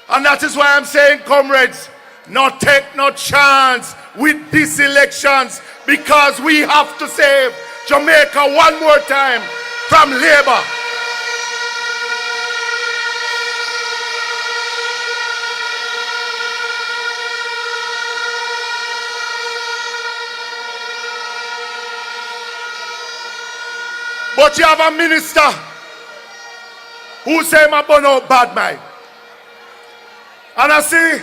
And that is why I'm saying, comrades, not take no chance with these elections, because we have to save Jamaica one more time from Labour. But you have a minister who say him about no bad mind. And I see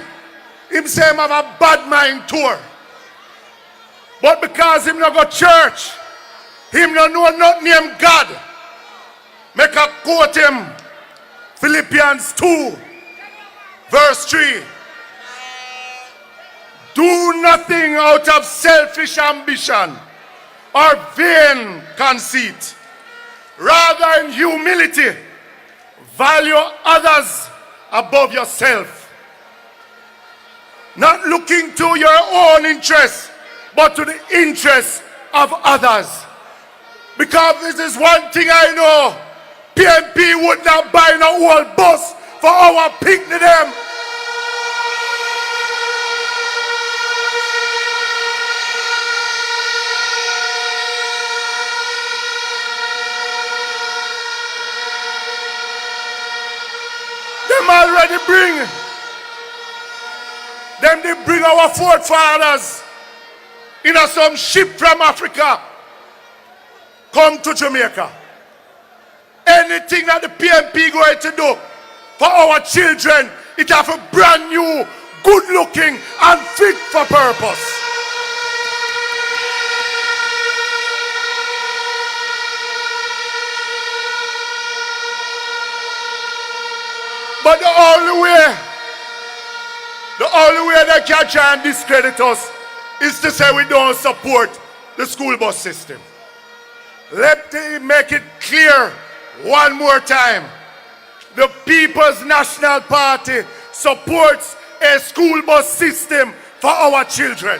him say him have a bad mind tour. But because him not go church, him not know nothing named God. Make a quote him, Philippians 2, verse 3. Do nothing out of selfish ambition or vain conceit. Rather, in humility, value others above yourself. Not looking to your own interests, but to the interests of others. Because this is one thing I know, PNP would not buy no whole bus for our picnic them. they bring our forefathers in some ship from Africa come to Jamaica. Anything that the PNP going to do for our children, it have a brand new, good looking and fit for purpose. But the only way they can try and discredit us is to say we don't support the school bus system. Let me make it clear one more time. The People's National Party supports a school bus system for our children.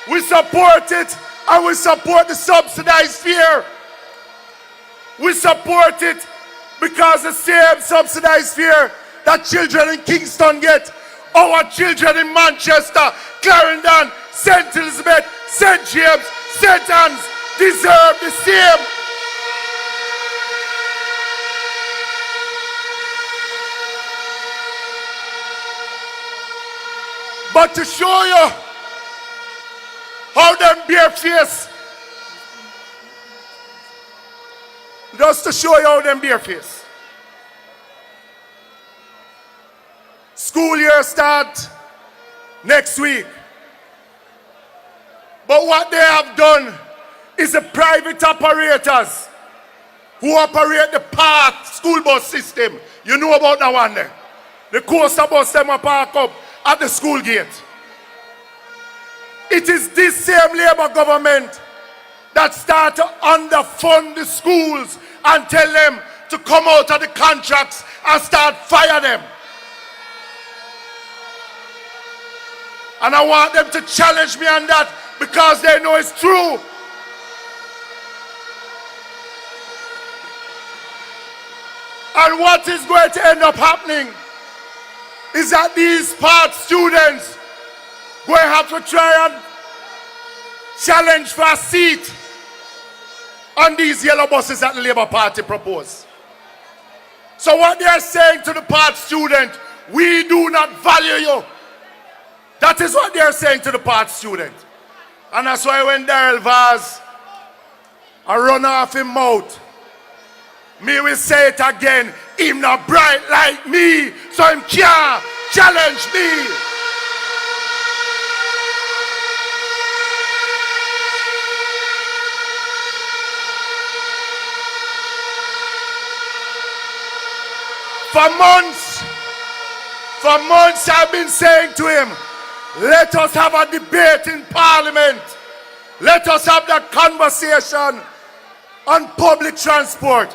We support it, and we support the subsidized fare. We support it because the same subsidized fare that children in Kingston get, our children in Manchester, Clarendon, St. Elizabeth, St. James, St. Anne's deserve the same. But to show you how them bare face, just to show you how them bare face. School year start next week. But what they have done is the private operators who operate the park school bus system. You know about that one there. The coaster bus them park up at the school gate. It is this same Labour government that start to underfund the schools and tell them to come out of the contracts and start fire them. And I want them to challenge me on that because they know it's true. And what is going to end up happening is that these part students going to have to try and challenge for a seat on these yellow buses that the Labour Party propose. So what they are saying to the part student, we do not value you. That is what they are saying to the part student. And that's why when Daryl Vaz run off him mouth, me will say it again, him not bright like me, so him can't challenge me. For months I've been saying to him, let us have a debate in Parliament. Let us have that conversation on public transport.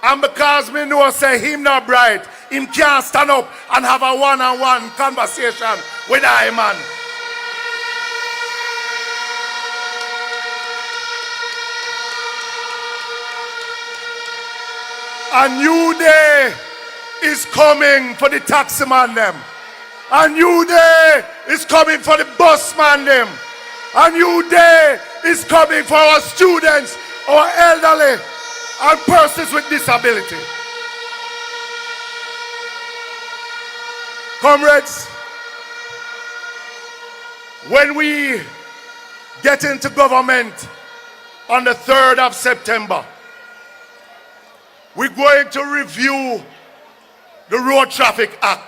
And because me know say him not bright, him can't stand up and have a one-on-one conversation with I man. A new day is coming for the taxi man them. A new day is coming for the bus man them. A new day is coming for our students, our elderly, and persons with disability. Comrades, when we get into government on the 3rd of September, we're going to review the Road Traffic Act.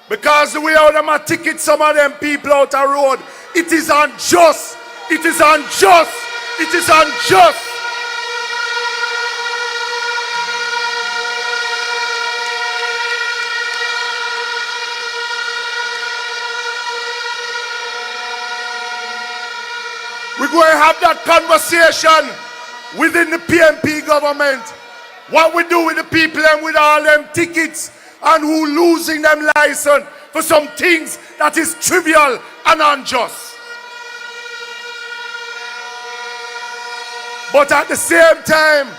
Because the way how them a ticket some of them people out the road, it is unjust. It is unjust. It is unjust. We're going to have that conversation within the PNP government. What we do with the people and with all them tickets and who losing them license for some things that is trivial and unjust. But at the same time,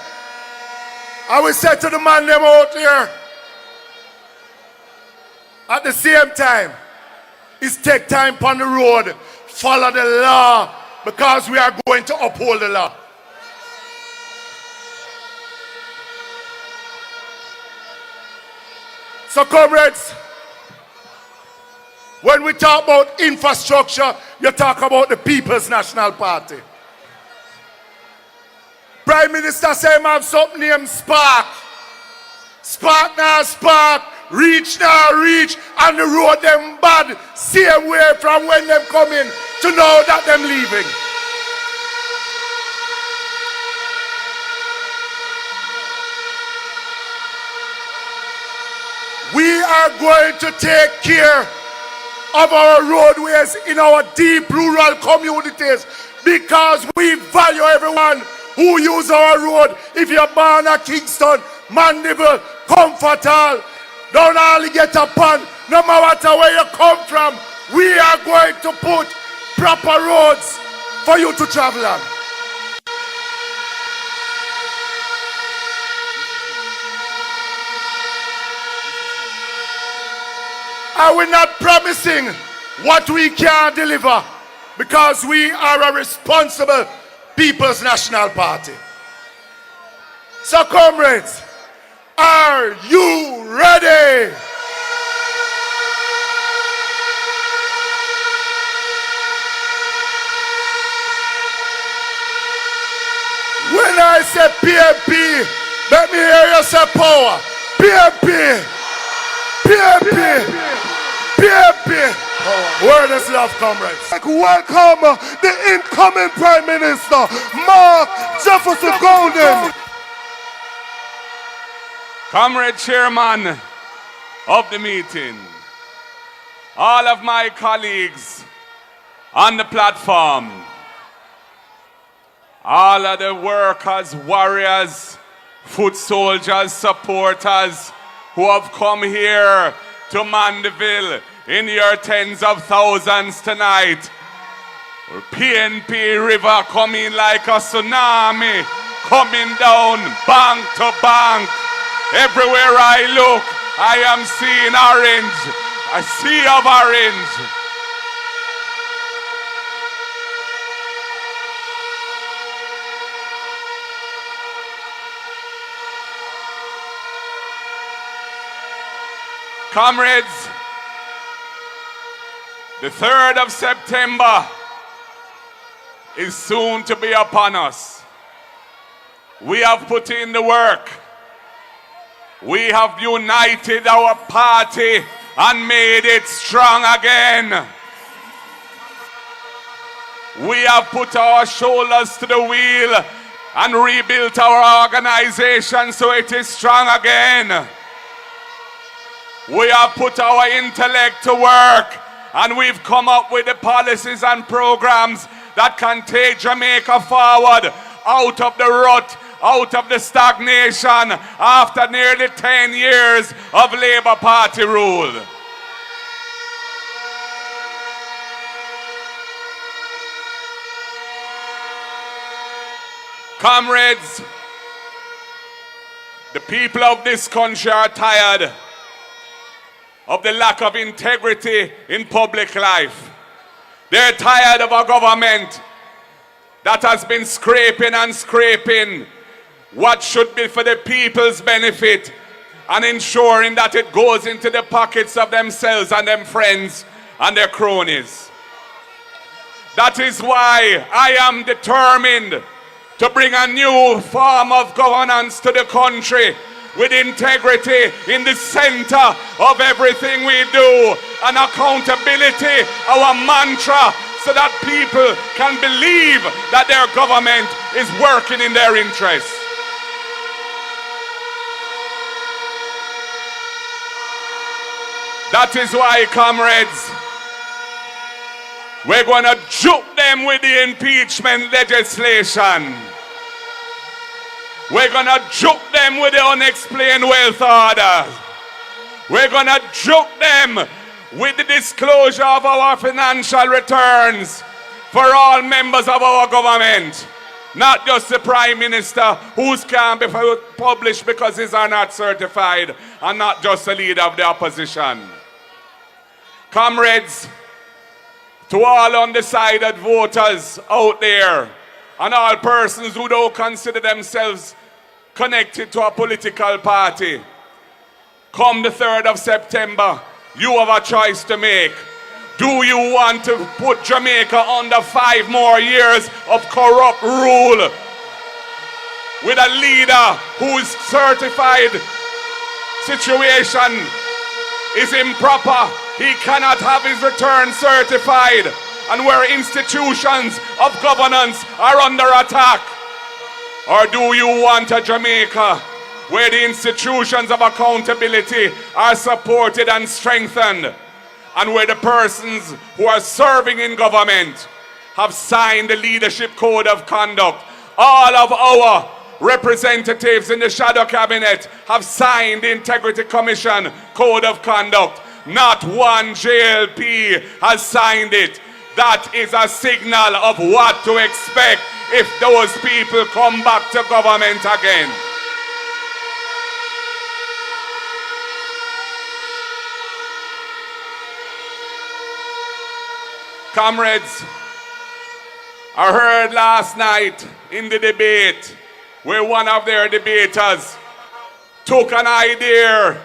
I will say to the man them out here, at the same time, it's take time on the road, follow the law, because we are going to uphold the law. So comrades, when we talk about infrastructure, you talk about the People's National Party. Prime Minister say him have something named Spark. Spark now spark, reach now reach, and the road them bad, same way from when them come in to know that them leaving. We are going to take care of our roadways in our deep rural communities because we value everyone who use our road. If you're born at Kingston, Mandeville, Comfortall, down Alligator Pond, no matter where you come from, we are going to put proper roads for you to travel on. And we're not promising what we can't deliver because we are a responsible People's National Party. So comrades, are you ready? When I say PNP, let me hear you say power. PNP, PNP. Word is love, comrades. Welcome the incoming Prime Minister, Mark Jefferson Golden. Comrade Chairman of the meeting, all of my colleagues on the platform, all of the workers, warriors, foot soldiers, supporters who have come here to Mandeville in your tens of thousands tonight. PNP River coming like a tsunami, coming down bank to bank. Everywhere I look, I am seeing orange, a sea of orange. Comrades, the 3rd of September is soon to be upon us. We have put in the work. We have united our party and made it strong again. We have put our shoulders to the wheel and rebuilt our organization so it is strong again. We have put our intellect to work and we've come up with the policies and programs that can take Jamaica forward out of the rut, out of the stagnation after nearly 10 years of Labour Party rule. Comrades, the people of this country are tired of the lack of integrity in public life. They're tired of a government that has been scraping and scraping what should be for the people's benefit and ensuring that it goes into the pockets of themselves and their friends and their cronies. That is why I am determined to bring a new form of governance to the country with integrity in the center of everything we do, and accountability, our mantra, so that people can believe that their government is working in their interests. That is why, comrades, we're going to juke them with the impeachment legislation. We're going to juke them with the unexplained wealth order. We're going to juke them with the disclosure of our financial returns for all members of our government. Not just the Prime Minister, whose can't be published because these are not certified, and not just the leader of the opposition. Comrades, to all undecided voters out there, and all persons who don't consider themselves connected to a political party, come the 3rd of September, you have a choice to make. Do you want to put Jamaica under 5 more years of corrupt rule with a leader whose certified situation is improper? He cannot have his return certified, and where institutions of governance are under attack. Or do you want a Jamaica where the institutions of accountability are supported and strengthened, and where the persons who are serving in government have signed the leadership code of conduct? All of our representatives in the shadow cabinet have signed the Integrity Commission Code of Conduct. Not one JLP has signed it. That is a signal of what to expect if those people come back to government again. Comrades, I heard last night in the debate where one of their debaters took an idea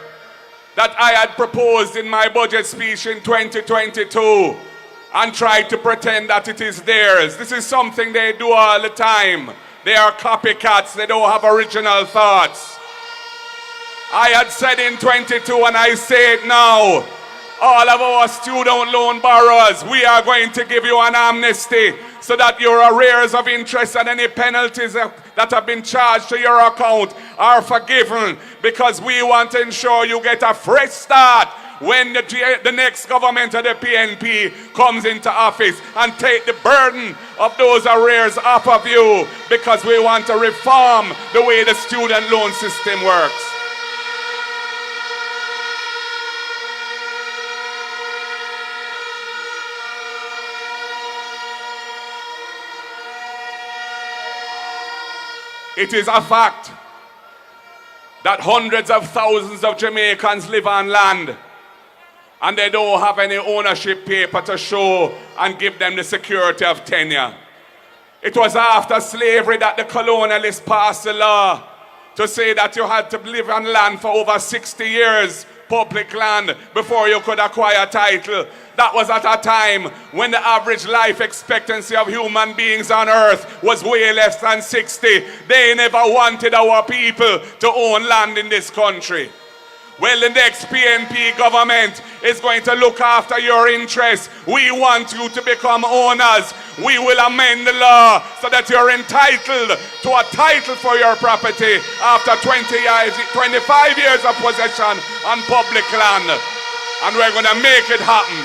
that I had proposed in my budget speech in 2022 and tried to pretend that it is theirs. This is something they do all the time. They are copycats, they don't have original thoughts. I had said in 22 and I say it now, all of our student loan borrowers, we are going to give you an amnesty so that your arrears of interest and any penalties that have been charged to your account are forgiven, because we want to ensure you get a fresh start when the next government of the PNP comes into office, and take the burden of those arrears off of you, because we want to reform the way the student loan system works. It is a fact that hundreds of thousands of Jamaicans live on land and they don't have any ownership paper to show and give them the security of tenure. It was after slavery that the colonialists passed the law to say that you had to live on land for over 60 years, public land, before you could acquire title. That was at a time when the average life expectancy of human beings on earth was way less than 60. They never wanted our people to own land in this country. Well, the next PNP government is going to look after your interests. We want you to become owners. We will amend the law so that you're entitled to a title for your property after 25 years of possession on public land. And we're going to make it happen.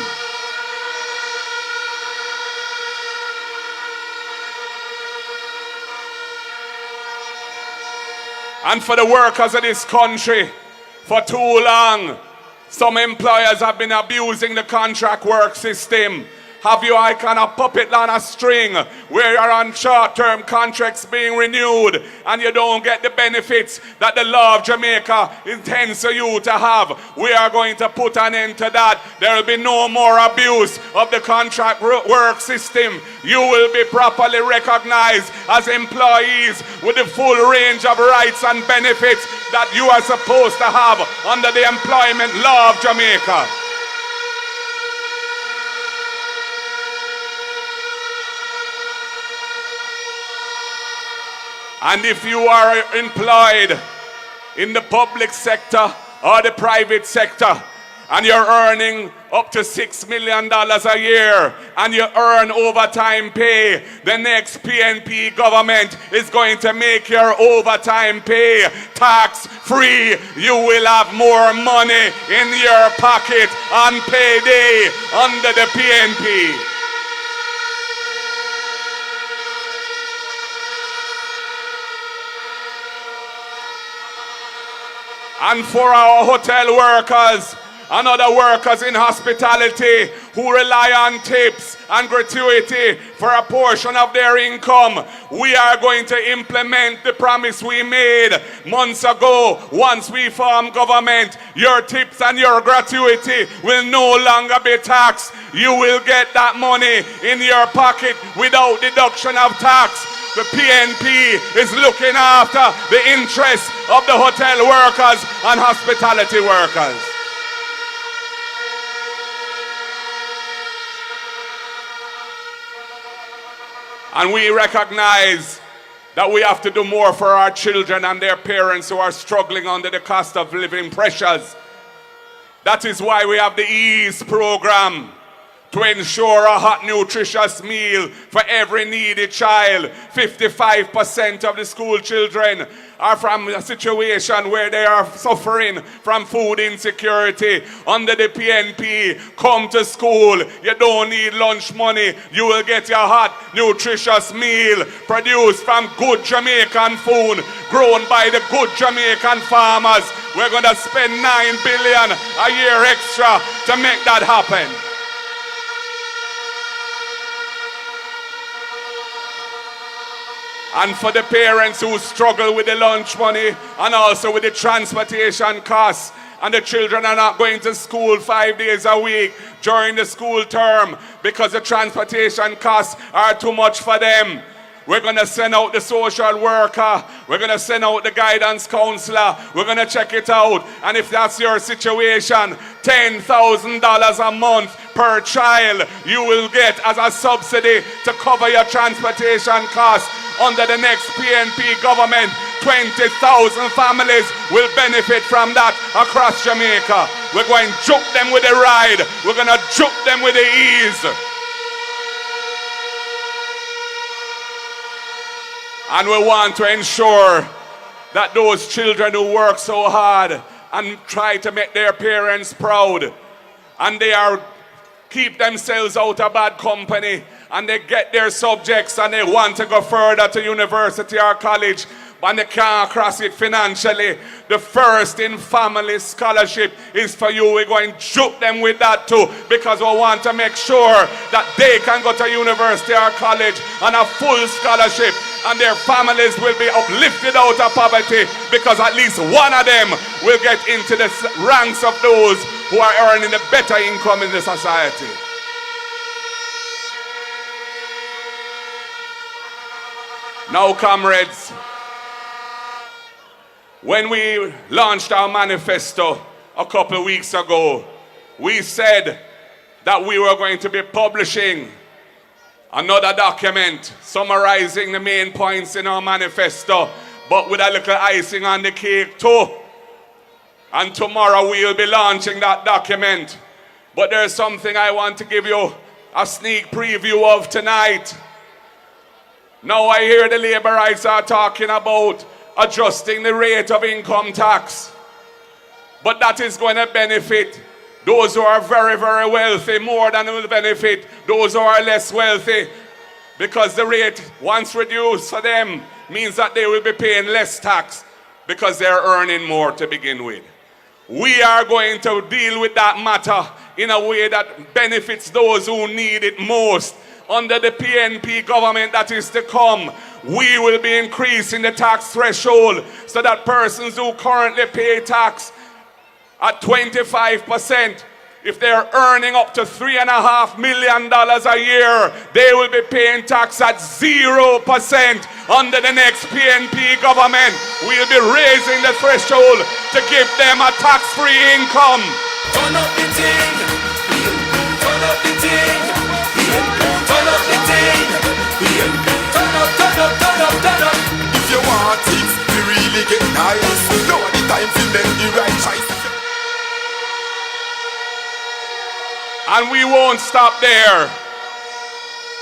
And for the workers of this country, for too long, some employers have been abusing the contract work system. Have you a kind of puppet on a string where you're on short-term contracts being renewed and you don't get the benefits that the law of Jamaica intends for you to have? We are going to put an end to that. There will be no more abuse of the contract work system. You will be properly recognized as employees with the full range of rights and benefits that you are supposed to have under the employment law of Jamaica. And if you are employed in the public sector or the private sector and you're earning up to $6 million a year and you earn overtime pay, the next PNP government is going to make your overtime pay tax-free. You will have more money in your pocket on payday under the PNP. And for our hotel workers and other workers in hospitality who rely on tips and gratuity for a portion of their income, we are going to implement the promise we made months ago. Once we form government, your tips and your gratuity will no longer be taxed. You will get that money in your pocket without deduction of tax. The PNP is looking after the interests of the hotel workers and hospitality workers. And we recognize that we have to do more for our children and their parents who are struggling under the cost of living pressures. That is why we have the EASE program, to ensure a hot, nutritious meal for every needy child. 55% of the school children are from a situation where they are suffering from food insecurity. Under the PNP, come to school. You don't need lunch money. You will get your hot, nutritious meal produced from good Jamaican food, grown by the good Jamaican farmers. We're going to spend $9 billion a year extra to make that happen. And for the parents who struggle with the lunch money and also with the transportation costs, and the children are not going to school 5 days a week during the school term because the transportation costs are too much for them. We're going to send out the social worker. We're going to send out the guidance counselor. We're going to check it out. And if that's your situation, $10,000 a month per child you will get as a subsidy to cover your transportation costs. Under the next PNP government, 20,000 families will benefit from that across Jamaica. We're going to juke them with the ride. We're going to juke them with the ease. And we want to ensure that those children who work so hard and try to make their parents proud, and they are keep themselves out of bad company, and they get their subjects and they want to go further to university or college, but they can't cross it financially. The First in Family Scholarship is for you. We're going to juke them with that too, because we want to make sure that they can go to university or college on a full scholarship, and their families will be uplifted out of poverty, because at least one of them will get into the ranks of those who are earning a better income in the society. Now, comrades, when we launched our manifesto a couple of weeks ago, we said that we were going to be publishing another document summarizing the main points in our manifesto, but with a little icing on the cake too. And tomorrow we'll be launching that document. But there's something I want to give you a sneak preview of tonight. Now I hear the Labourites are talking about adjusting the rate of income tax. But that is going to benefit those who are very, very wealthy more than it will benefit those who are less wealthy. Because the rate, once reduced for them, means that they will be paying less tax because they're earning more to begin with. We are going to deal with that matter in a way that benefits those who need it most. Under the PNP government that is to come, we will be increasing the tax threshold so that persons who currently pay tax at 25%, if they're earning up to $3.5 million a year, they will be paying tax at 0%. Under the next PNP government, we'll be raising the threshold to give them a tax-free income. Turn up the thing, turn up the thing, turn up the thing, turn up, turn up, turn up, turn up. If you want things to really get nice, now at the time to make the right choice. And we won't stop there,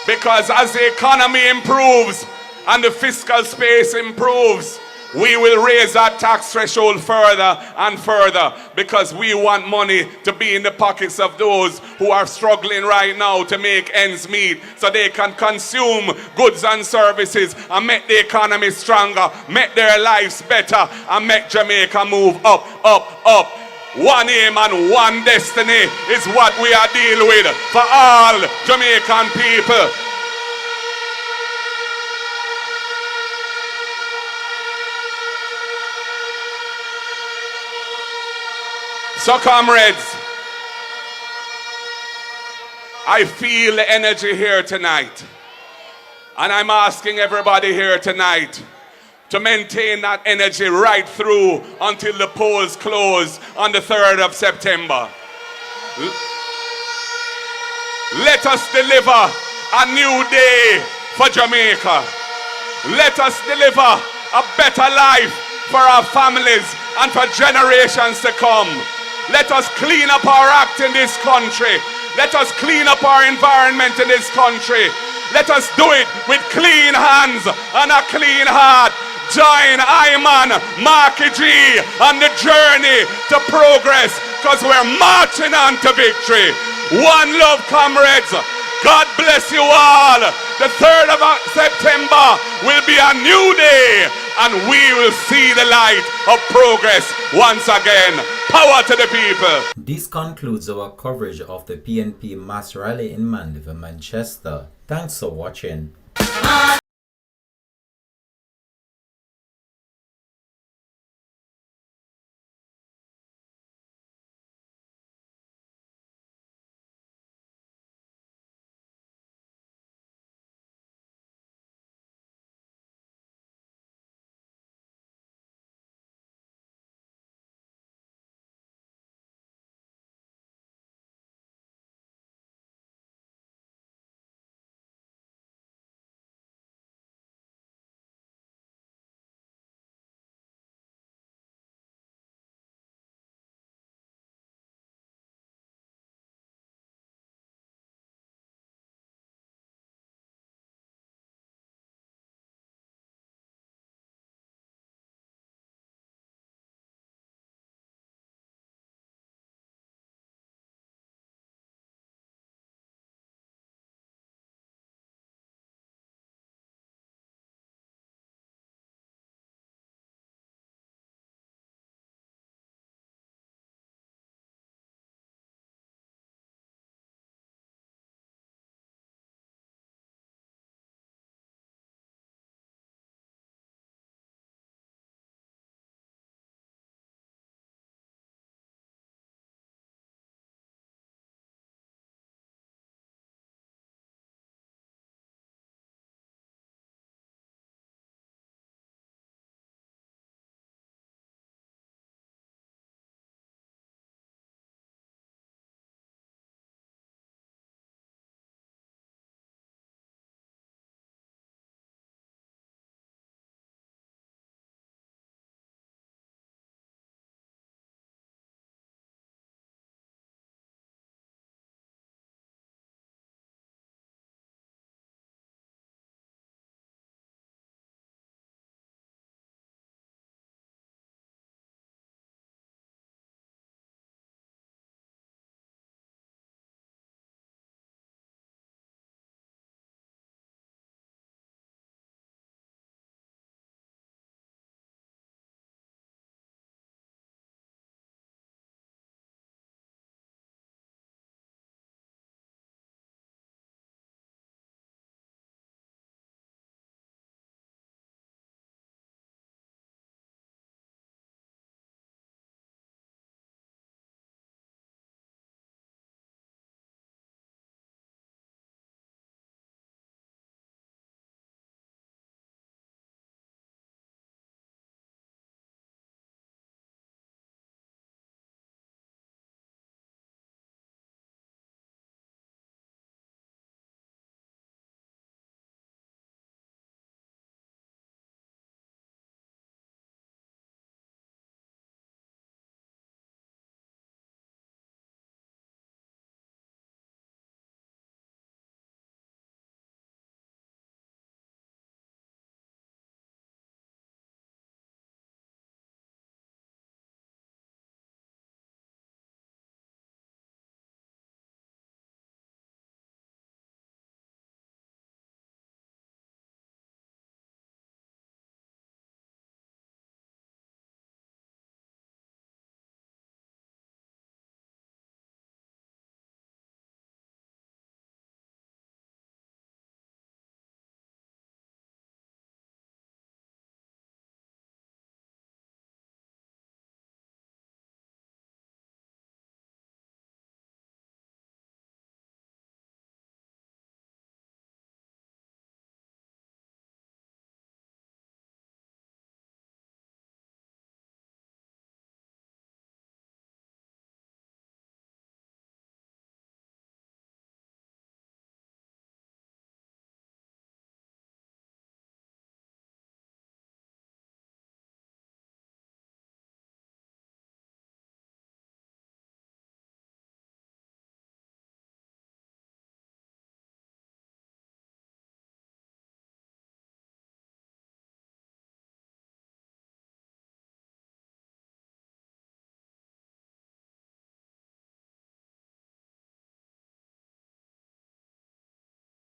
because as the economy improves and the fiscal space improves, we will raise that tax threshold further and further, because we want money to be in the pockets of those who are struggling right now to make ends meet, so they can consume goods and services and make the economy stronger, make their lives better, and make Jamaica move up, up, up. One aim and one destiny is what we are dealing with for all Jamaican people. So, comrades, I feel the energy here tonight. And I'm asking everybody here tonight to maintain that energy right through until the polls close on the 3rd of September. Let us deliver a new day for Jamaica. Let us deliver a better life for our families and for generations to come. Let us clean up our act in this country. Let us clean up our environment in this country. Let us do it with clean hands and a clean heart. Join Iman, Marky G on the journey to progress, because we're marching on to victory. One love, comrades. God bless you all. The 3rd of September will be a new day, and we will see the light of progress once again. Power to the people. This concludes our coverage of the PNP mass rally in Mandeville, Manchester. Thanks for watching.